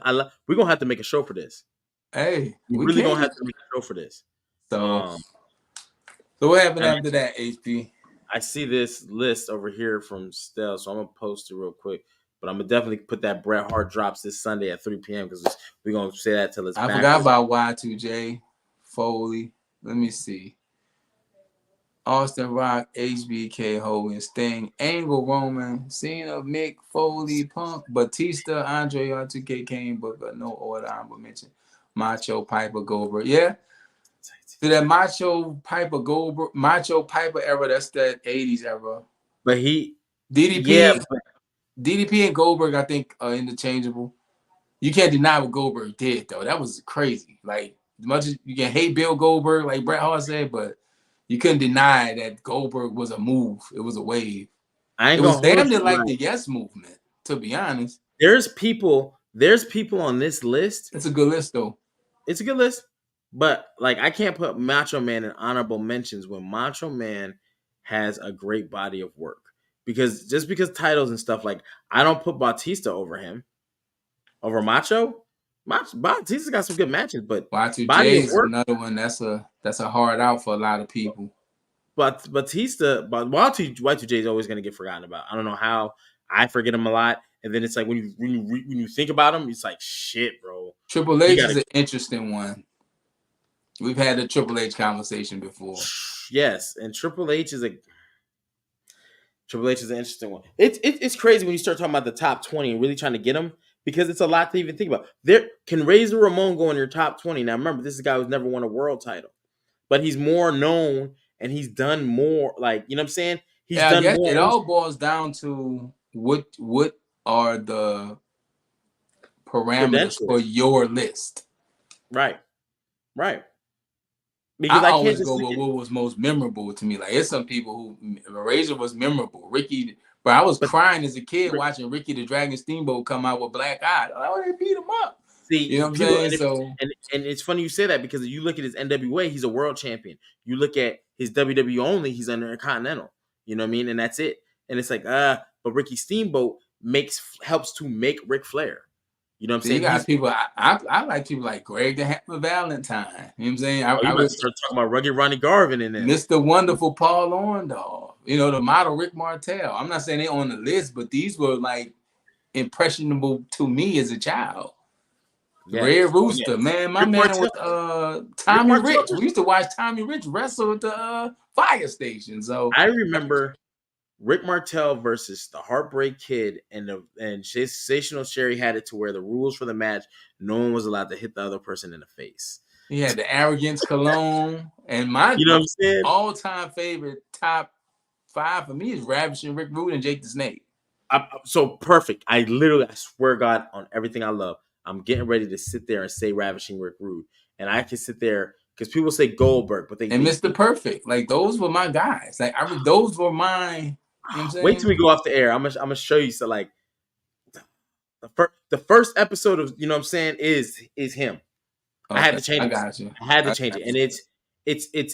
We're gonna have to make a show for this. Hey, we're really gonna have to make a show for this. So what happened after that, HP? I see this list over here from Stell, so I'm gonna post it real quick. But I'm gonna definitely put that Bret Hart drops this Sunday at 3 p.m. because we're gonna say that till it's. I forgot about Y2J, Foley. Let me see. Austin Rock, HBK, Hogan, Sting, Angle, Roman, Cena, Mick, Foley, Punk, Batista, Andre, R2K, Kane, Booker, no order, I will mention. Macho, Piper, Goldberg. Yeah. So that Macho Piper era, that's that 80s era. But DDP and Goldberg, I think, are interchangeable. You can't deny what Goldberg did, though. That was crazy. Like, as much as you can hate Bill Goldberg, like Bret Hart said, but you couldn't deny that Goldberg was a move. It was a wave. It was damn near like the Yes movement, to be honest. There's people on this list. It's a good list, though. It's a good list. But, like, I can't put Macho Man in honorable mentions when Macho Man has a great body of work. Because titles and stuff, like, I don't put Batista over him. Over Macho. Batista's got some good matches, but Y2J is another one that's a hard out for a lot of people. But Y2J is always going to get forgotten about. I don't know how. I forget him a lot, and then it's like when you think about him, it's like shit, bro. Triple H is an interesting one. We've had the Triple H conversation before. Yes, and Triple H is an interesting one. It's crazy when you start talking about the top 20 and really trying to get them. Because it's a lot to even think about. There can Razor Ramon go in your top 20. Now remember, this is a guy who's never won a world title, but he's more known and he's done more. Like, you know what I'm saying? He's done more. It all boils down to what are the parameters for your list. Right. Because I always go with what was most memorable to me. Like, it's some people who Razor was memorable. Ricky. But I was crying as a kid watching Ricky the Dragon Steamboat come out with black eye. Oh, they beat him up. See, you know what I'm saying? And it's funny you say that because you look at his NWA, he's a world champion. You look at his WWE only, he's under a Continental. You know what I mean? And that's it. And it's like, but Ricky Steamboat helps to make Ric Flair. You know what I'm saying? You got people. I like people like Greg the Hammer Valentine. You know what I'm saying? I was talking about Rugged Ronnie Garvin in there. Mr. Wonderful Paul Orndorff. You know, the model Rick Martel. I'm not saying they're on the list, but these were like impressionable to me as a child. Yes. Red Rooster, man. My Rick man Martel. With Tommy Rich. We used to watch Tommy Rich wrestle at the fire station. So I remember Rick Martel versus the Heartbreak Kid and Sensational Sherry had it to where the rules for the match, no one was allowed to hit the other person in the face. He had the Arrogance Cologne. And my all-time favorite top 5 for me is Ravishing Rick Rude and Jake the Snake. So perfect. I swear God, on everything I love, I'm getting ready to sit there and say Ravishing Rick Rude. and I can sit there because people say Goldberg, but and Mr. Perfect. Like those were my guys. Like those were my. You know what I'm saying? Wait till we go off the air. I'm gonna show you. So like the first episode of, you know what I'm saying, is him. Okay, I had to change I it. got you. I had to change it, and it's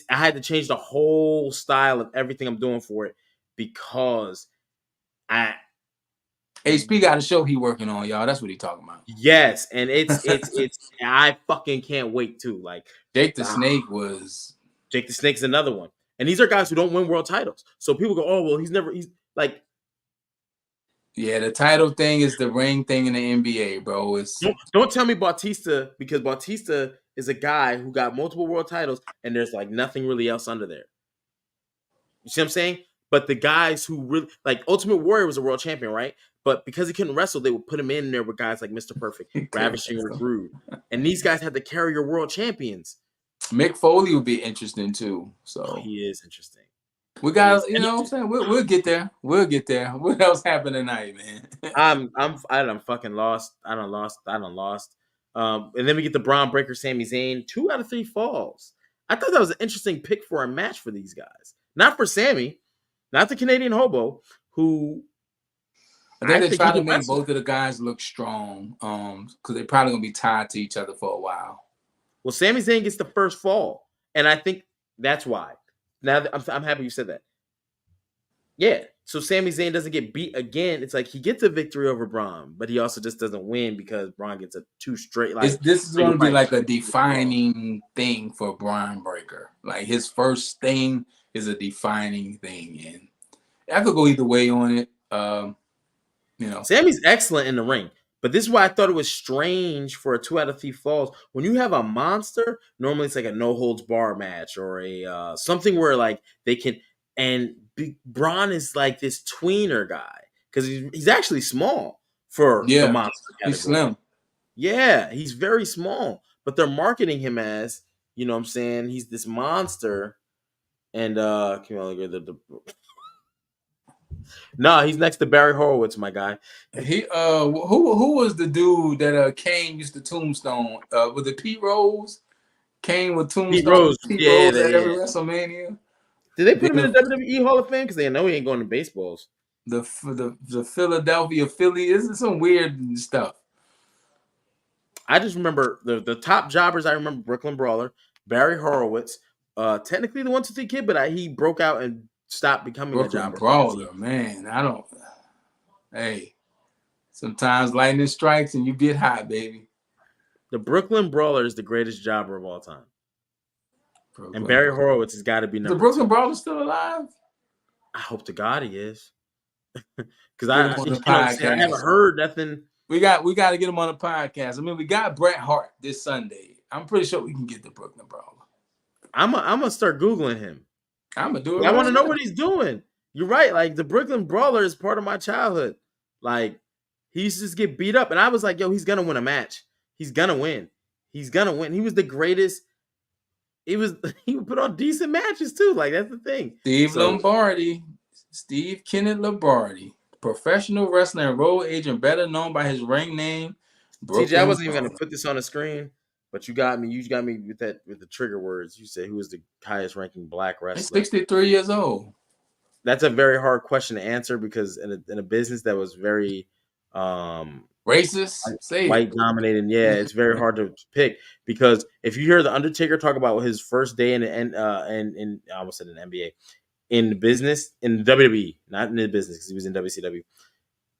I had to change the whole style of everything I'm doing for it because HP got a show he working on, y'all. That's what he talking about. yes, and it's I fucking can't wait too. Like Jake the Snake was Jake the Snake's another one, and these are guys who don't win world titles. So people go, oh well, he's like. Yeah, the title thing is the ring thing in the NBA, bro. It's Don't tell me Bautista, because Bautista is a guy who got multiple world titles, and there's like nothing really else under there. You see what I'm saying? But the guys who really like Ultimate Warrior was a world champion, right? But because he couldn't wrestle, they would put him in there with guys like Mr. Perfect, Ravishing Rick Rude, and these guys had to carry your world champions. Mick Foley would be interesting too. So he is interesting. We got, you know what I'm saying? We'll get there. We'll get there. What else happened tonight, man? I done fucking lost. I done lost. And then we get the Bron Breakker, Sami Zayn, 2 out of 3 falls. I thought that was an interesting pick for a match for these guys. Not for Sami, not the Canadian hobo, who I think they try to make both of the guys look strong, because they're probably gonna be tied to each other for a while. Well, Sami Zayn gets the first fall, and I think that's why. Now I'm happy you said that. Yeah, so Sami Zayn doesn't get beat again. It's like he gets a victory over Bron, but he also just doesn't win because Bron gets a 2 straight. Like this is going to be like a defining thing for Bron Breakker. Like his first thing is a defining thing, and I could go either way on it. You know, Sammy's excellent in the ring. But this is why I thought it was strange for a 2 out of 3 falls. When you have a monster, normally it's like a no holds bar match or a something where like they can. And Bron is like this tweener guy because he's actually small for the monster category. He's slim. Yeah, he's very small. But they're marketing him as, you know what I'm saying, he's this monster. And no, he's next to Barry Horowitz, my guy. He who was the dude that Kane used to tombstone? With the Pete Rose? Kane with tombstone Pete Rose at every WrestleMania. Did they put him in the WWE Hall of Fame? Because they know he ain't going to baseballs. The Philadelphia Philly is some weird stuff. I just remember the top jobbers. I remember Brooklyn Brawler, Barry Horowitz, technically the 1 2 3 Kid, but he broke out and stopped becoming a jobber. Brawler, man. I don't. Hey, sometimes lightning strikes and you get hot, baby. The Brooklyn Brawler is the greatest jobber of all time. And Barry Horowitz has got to be number 2. The Brooklyn Brawler still alive? I hope to God he is. Because I haven't heard nothing. We got to get him on the podcast. I mean, we got Bret Hart this Sunday. I'm pretty sure we can get the Brooklyn Brawler. I'm gonna start Googling him. I'm gonna do it. I want to know what he's doing. You're right. Like the Brooklyn Brawler is part of my childhood. Like he used to just get beat up, and I was like, "Yo, he's gonna win a match. He's gonna win. He's gonna win." He was the greatest. He would put on decent matches too. Like that's the thing. Steve Kenneth Lombardi, professional wrestler and road agent, better known by his ring name. TJ, I wasn't even gonna put this on the screen. But you got me with the trigger words. You said who is the highest ranking black wrestler? He's 63 years old. That's a very hard question to answer because in a business that was very racist, white dominated, it's very hard to pick because if you hear the Undertaker talk about his first day in I almost said an NBA in the business in WWE, not in the business because he was in WCW.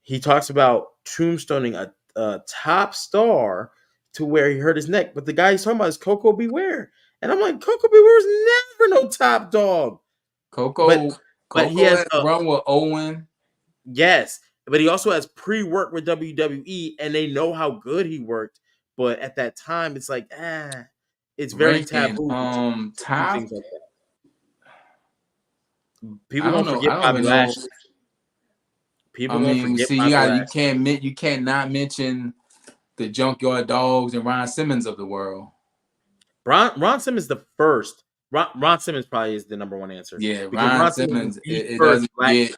He talks about tombstoning a top star to where he hurt his neck. But the guy he's talking about is Coco Beware. And I'm like, Coco Beware is never no top dog. Coco he has a run with Owen. Yes. But he also has pre-work with WWE, and they know how good he worked. But at that time, it's like, it's very taboo. Top. Like people don't forget Bobby Lashley. People won't forget Bobby Lashley. You can't not mention the Junkyard Dogs and Ron Simmons of the world. Ron Simmons the first. Ron Simmons probably is the number one answer. Yeah, Ron Simmons. It doesn't get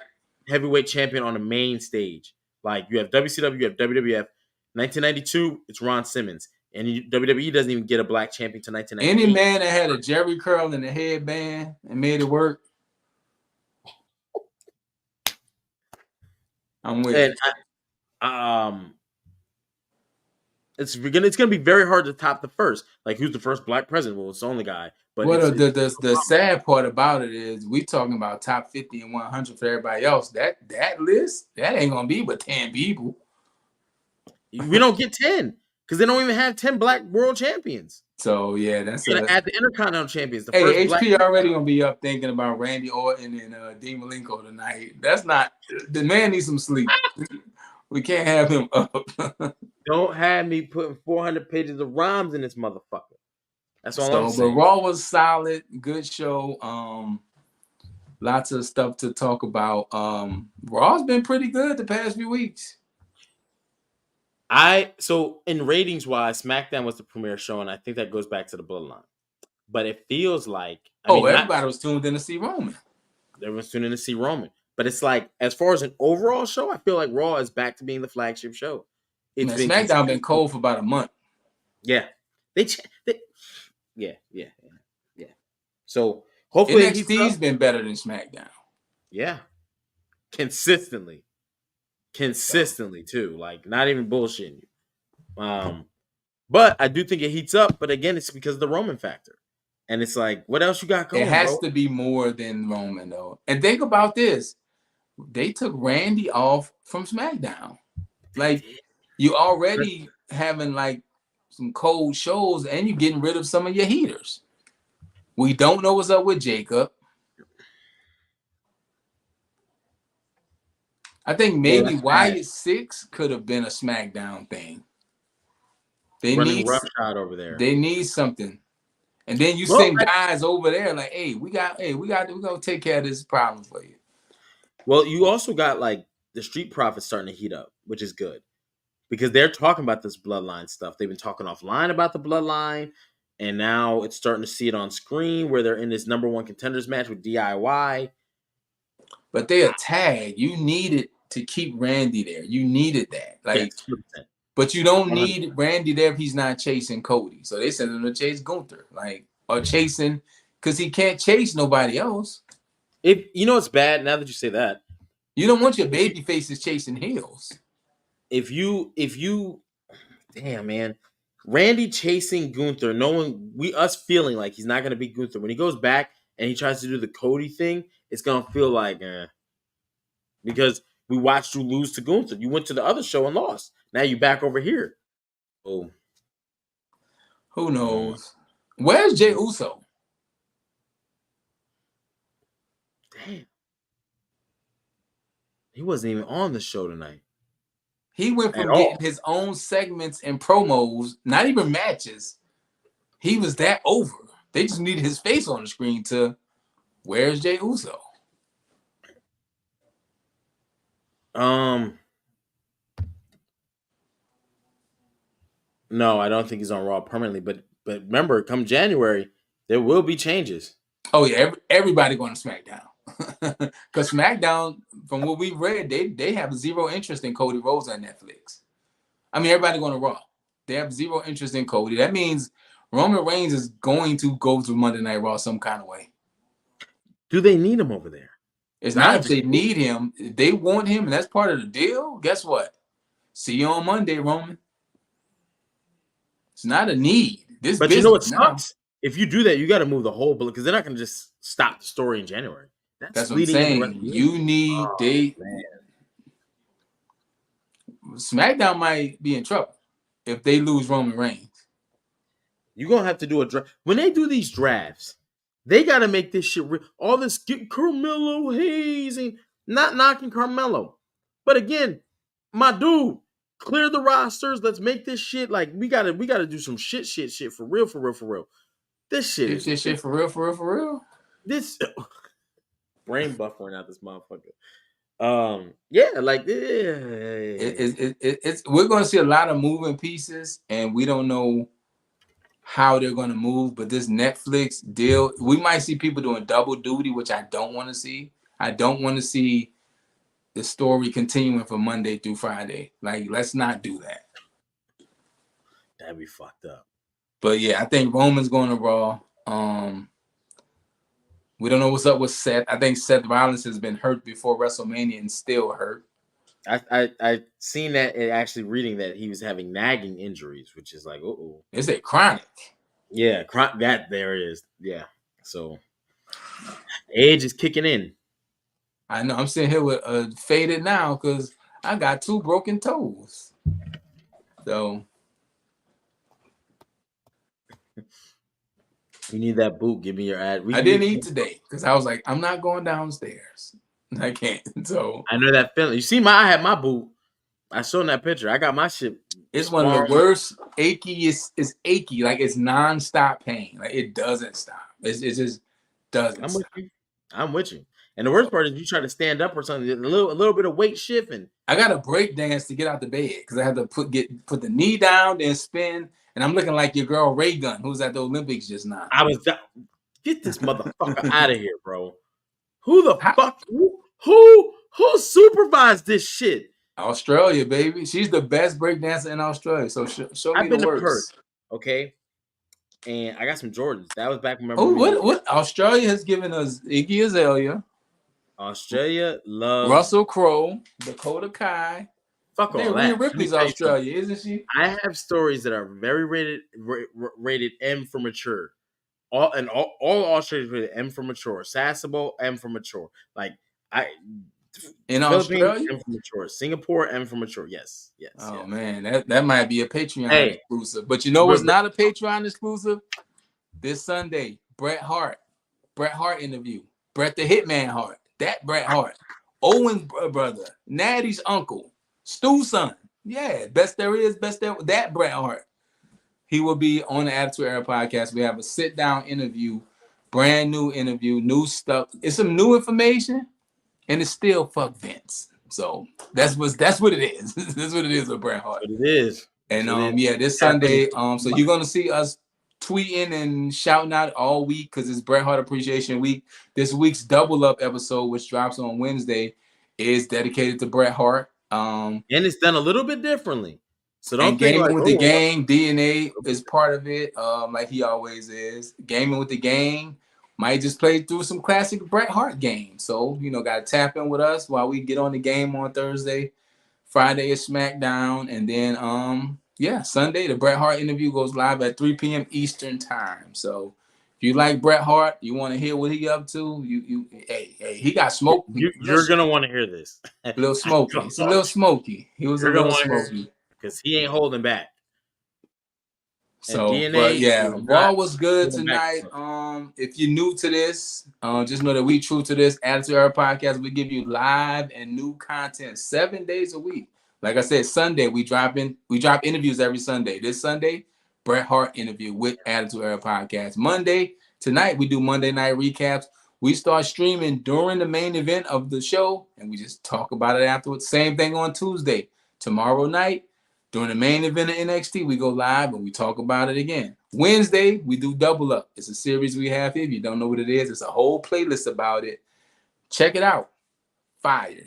heavyweight champion on the main stage. Like you have WCW, you have WWF. 1992, it's Ron Simmons. And WWE doesn't even get a black champion to 1998. Any man that had a Jerry curl and a headband and made it work, I'm with And it. it's gonna be very hard to top the first. Like, who's the first black president? Well, it's the only guy. But Well, the sad part about it is we talking about top 50 and 100 for everybody else. That list, that ain't gonna be but 10 people. we don't get 10 because they don't even have 10 black world champions. So yeah, that's gonna add the Intercontinental champions. The hey, first HP black already gonna be up thinking about Randy Orton and Dean Malenko tonight. That's not, the man needs some sleep. We can't have him up. Don't have me putting 400 pages of rhymes in this motherfucker. That's all I'm saying. But Raw was solid, good show. Lots of stuff to talk about. Raw's been pretty good the past few weeks. So in ratings wise, SmackDown was the premier show, and I think that goes back to the Bloodline. But it feels like everybody was tuned in to see Roman. Everyone's tuned in to see Roman. But it's like, as far as an overall show, I feel like Raw is back to being the flagship show. SmackDown been cold for about a month. Yeah, yeah. So hopefully NXT's been better than SmackDown. Yeah, consistently too. Like, not even bullshitting you. But I do think it heats up. But again, it's because of the Roman factor. And it's like, what else you got going? It has to be more than Roman, though. And think about this. They took Randy off from SmackDown. Like, you already having like some cold shows and you're getting rid of some of your heaters. We don't know what's up with Jacob. I think maybe Wyatt Sicks could have been a SmackDown thing. They running need roughshod over there. They need something. And then you send guys over there like, hey, we're gonna take care of this problem for you. Well, you also got like the Street Profits starting to heat up, which is good. Because they're talking about this Bloodline stuff. They've been talking offline about the Bloodline, and now it's starting to see it on screen where they're in this number one contenders match with DIY. But they a tag. You needed to keep Randy there. You needed that. Like, yeah, but you don't need Randy there if he's not chasing Cody. So they sent him to chase Gunther. Like, or chasing, because he can't chase nobody else. If you know it's bad, now that you say that. You don't want your baby faces chasing heels. If you damn man, Randy chasing Gunther, us feeling like he's not gonna beat Gunther. When he goes back and he tries to do the Cody thing, it's gonna feel like because we watched you lose to Gunther. You went to the other show and lost. Now you back over here. Oh, who knows? Where's Jey Uso? Damn, he wasn't even on the show tonight. He went from getting his own segments and promos, not even matches. He was that over. They just needed his face on the screen to, where's Jey Uso? No, I don't think he's on Raw permanently. But remember, come January, there will be changes. Oh yeah, everybody going to SmackDown. Because SmackDown, from what we've read, they have zero interest in Cody Rhodes on Netflix. I mean, everybody going to Raw. They have zero interest in Cody. That means Roman Reigns is going to go to Monday Night Raw some kind of way. Do they need him over there? It's not if they need him. If they want him, and that's part of the deal, guess what? See you on Monday, Roman. It's not a need. But you know what sucks? If you do that, you got to move the whole bullet because they're not going to just stop the story in January. That's what I'm saying. You need SmackDown might be in trouble if they lose Roman Reigns. You're going to have to do a draft. When they do these drafts, they got to make this shit real. All this get Carmelo hazing, not knocking Carmelo. But again, my dude, clear the rosters. Let's make this shit like we gotta do some shit for real. This shit is this shit for real. This brain buffering out this motherfucker. It's we're gonna see a lot of moving pieces, and we don't know how they're gonna move. But this Netflix deal, we might see people doing double duty, which I don't want to see. I don't want to see the story continuing from Monday through Friday. Like, let's not do that. That'd be fucked up. But yeah, I think Roman's going to Raw. We don't know what's up with Seth. I think Seth Rollins has been hurt before WrestleMania and still hurt. I seen that and actually reading that he was having nagging injuries, which is like, Is it chronic? Yeah, that there it is. Yeah. So age is kicking in. I know. I'm sitting here with faded now because I got 2 broken toes. So You need that boot. Give me your ad. I didn't eat today because I was like, I'm not going downstairs. I can't. So I know that feeling. You see, I had my boot. I showed that picture. I got my shit. It's one of the worst. Achy is achy. Like it's nonstop pain. Like it doesn't stop. It just doesn't. I'm stop. with you. I'm with you. And the worst part is you try to stand up or something, a little bit of weight shifting. I got to break dance to get out the bed because I have to put the knee down, then spin, and I'm looking like your girl Ray Gun, who's at the Olympics just now. Get this motherfucker out of here, bro. Who the fuck? Who supervised this shit? Australia, baby. She's the best breakdancer in Australia. So show me the works. Perth, okay, and I got some Jordans. That was back when. What Australia has given us Iggy Azalea. Australia loves Russell Crowe, Dakota Kai. Fuck all that. Rhea Ripley's Australia, isn't she? I have stories that are very rated M for mature. All Australians rated M for mature. Sassable M for mature. Like in Australia, M for mature. Singapore M for mature. Yes. Oh man, that might be a Patreon exclusive. But you know what's not a Patreon exclusive? This Sunday, Bret Hart interview. Bret the Hitman Hart. That Bret Hart. Owen's brother. Natty's uncle. Stu's son. Yeah, best there is, that Bret Hart. He will be on the Attitude Era podcast. We have a sit-down interview, brand new interview, new stuff. It's some new information, and it's still fuck Vince. So that's what it is. That's what it is with Bret Hart. It is. And this Sunday, so you're gonna see us tweeting and shouting out all week because it's Bret Hart Appreciation Week. This week's Double Up episode, which drops on Wednesday, is dedicated to Bret Hart. And it's done a little bit differently. So don't think Gaming with the Gang, DNA is part of it, like he always is. Gaming with the Gang might just play through some classic Bret Hart games. So, got to tap in with us while we get on the game on Thursday. Friday is SmackDown. And then, Sunday, the Bret Hart interview goes live at 3 p.m. Eastern time. So if you like Bret Hart, you want to hear what he up to, he got smoke. You're going to want to hear this. A little smoky. It's a little smoky. He was a little smoky. Because he ain't holding back. So, Raw was good tonight. If you're new to this, just know that we true to this Attitude Era podcast. We give you live and new content 7 days a week. Like I said, Sunday we drop interviews every Sunday. This Sunday, Bret Hart interview with Attitude Era podcast. Monday, tonight we do Monday night recaps. We start streaming during the main event of the show, and we just talk about it afterwards. Same thing on Tuesday. Tomorrow night, during the main event of NXT, we go live and we talk about it again. Wednesday, we do Double Up. It's a series we have here. If you don't know what it is, it's a whole playlist about it. Check it out. Fire.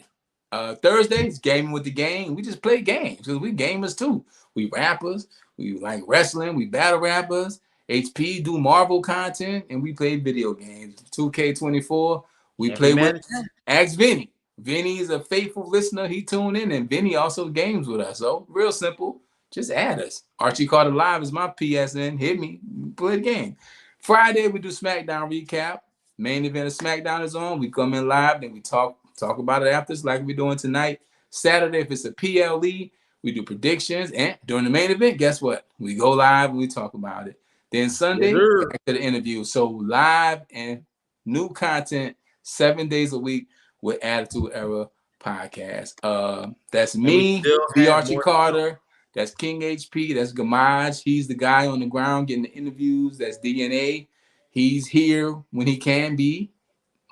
Thursday, it's Gaming with the Gang. We just play games because we gamers too. We rappers. We like wrestling. We battle rappers. HP do Marvel content, and we play video games. 2K24. We play with Ask Vinny. Vinny is a faithful listener. He tuned in, and Vinny also games with us. So real simple. Just add us. Archie Carter Live is my PSN. Hit me. Play the game. Friday, we do SmackDown recap. Main event of SmackDown is on. We come in live, then we talk about it after, like we're doing tonight. Saturday, if it's a PLE, we do predictions. And during the main event, guess what? We go live and we talk about it. Then Sunday, back to the interview. So live and new content 7 days a week with Attitude Era podcast. That's me, the Archie Carter. That's King HP. That's Gamaj. He's the guy on the ground getting the interviews. That's DNA. He's here when he can be.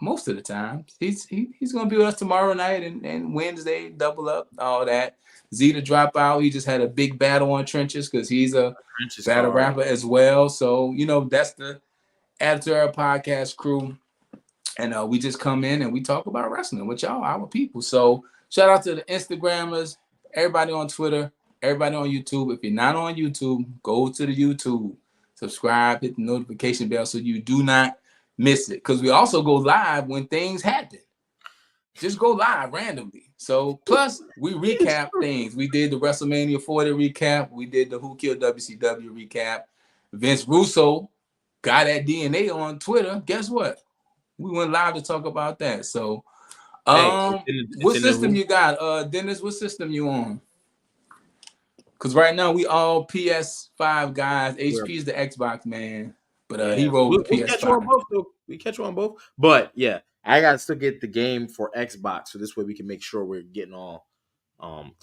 Most of the time. He's going to be with us tomorrow night and Wednesday, Double Up, all that. Z to drop out. He just had a big battle on Trenches because he's a battle rapper as well. So, that's the Attitude Era podcast crew. And we just come in and we talk about wrestling with y'all, our people. So shout out to the Instagrammers, everybody on Twitter. everybody on YouTube, if you're not on YouTube, go to the YouTube, subscribe, hit the notification bell so you do not miss it. Because we also go live when things happen. Just go live randomly. So plus we recap things. We did the WrestleMania 40 recap. We did the Who Killed WCW recap. Vince Russo got that DNA on Twitter. Guess what? We went live to talk about that. So Hey, what system you got? Dennis, what system you on? Because right now we all PS5 guys. HP is the Xbox man. But he rolled the we'll catch you on PS5. both though. We catch you on both. But yeah, I gotta still get the game for Xbox, so this way we can make sure we're getting all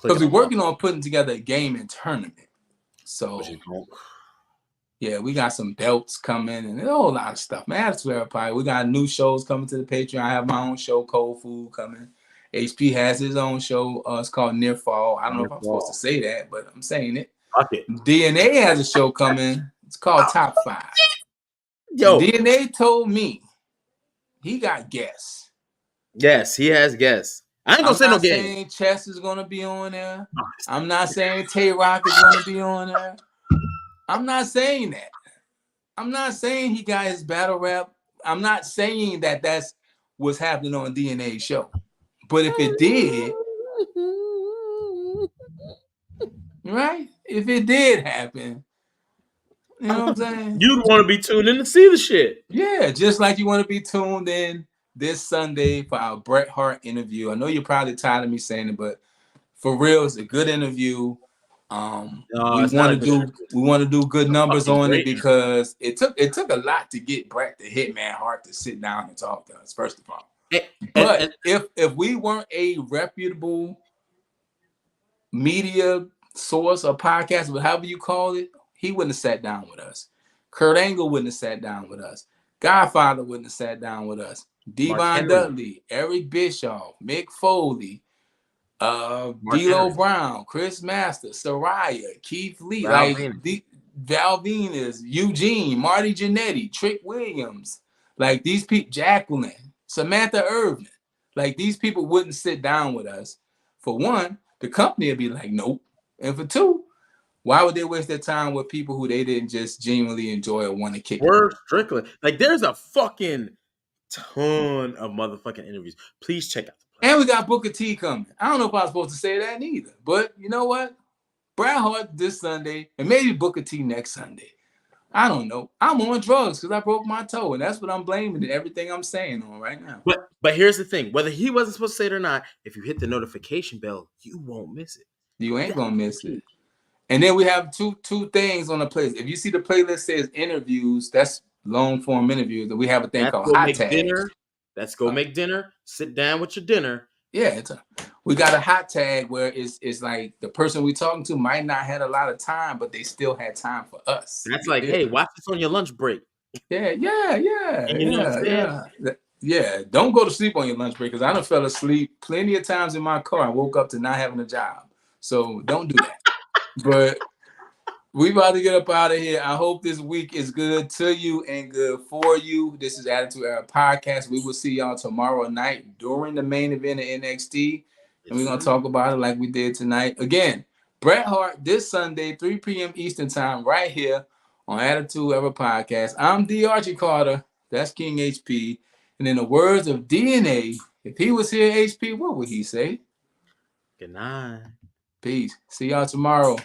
because we're working on putting together a gaming tournament. So yeah, we got some belts coming and a whole lot of stuff. Man, Attitude Era Podcast. We got new shows coming to the Patreon. I have my own show, Cold Food, coming. HP has his own show. It's called Near Fall. I don't know if I'm supposed to say that, but I'm saying it. Okay. DNA has a show coming. It's called Top 5. Yo, DNA told me he got guests. Yes, he has guests. I ain't gonna say no game. I'm not saying Chess is gonna be on there. I'm not saying Tay Rock is gonna be on there. I'm not saying that. I'm not saying he got his battle rap. I'm not saying that that's what's happening on DNA's show. But if it did, right? If it did happen, you know what I'm saying? You'd want to be tuned in to see the shit. Yeah, just like you want to be tuned in this Sunday for our Bret Hart interview. I know you're probably tired of me saying it, but for real, it's a good interview. We want to do good numbers on it because it took a lot to get Bret the Hitman Hart to sit down and talk to us, first of all. But if we weren't a reputable media source or podcast, but however you call it, he wouldn't have sat down with us. Kurt Angle wouldn't have sat down with us. Godfather wouldn't have sat down with us. Devon Dudley, Eric Bischoff, Mick Foley, D'Lo Brown, Chris Masters, Soraya, Keith Lee, Val Venus, Eugene, Marty Jannetty, Trick Williams, like these people, Jacqueline, Samantha Irvin, like these people wouldn't sit down with us. For one, the company would be like, nope. And for two, why would they waste their time with people who they didn't just genuinely enjoy or want to kick? Word strictly. Like there's a fucking ton of motherfucking interviews. Please check out the place. And we got Booker T coming. I don't know if I was supposed to say that neither. But you know what? Bret Hart this Sunday and maybe Booker T next Sunday. I don't know. I'm on drugs because I broke my toe, and that's what I'm blaming everything I'm saying on right now. But here's the thing: whether he wasn't supposed to say it or not, if you hit the notification bell, you won't miss it. You ain't gonna miss it. And then we have two things on the playlist. If you see the playlist says interviews, that's long form interviews, and we have a thing called hot tag. Let's go make dinner. Sit down with your dinner. Yeah, we got a hot tag where it's like the person we talking to might not had a lot of time, but they still had time for us. That's like, hey, watch this on your lunch break. Yeah. And you know what I'm saying? Yeah. Don't go to sleep on your lunch break because I done fell asleep plenty of times in my car and woke up to not having a job. So don't do that. But we about to get up out of here. I hope this week is good to you and good for you. This is Attitude Era Podcast. We will see y'all tomorrow night during the main event of NXT. And we're going to talk about it like we did tonight. Again, Bret Hart this Sunday, 3 p.m. Eastern Time, right here on Attitude Era Podcast. I'm D. Archie Carter. That's King HP. And in the words of DNA, if he was here, HP, what would he say? Good night. Peace. See y'all tomorrow.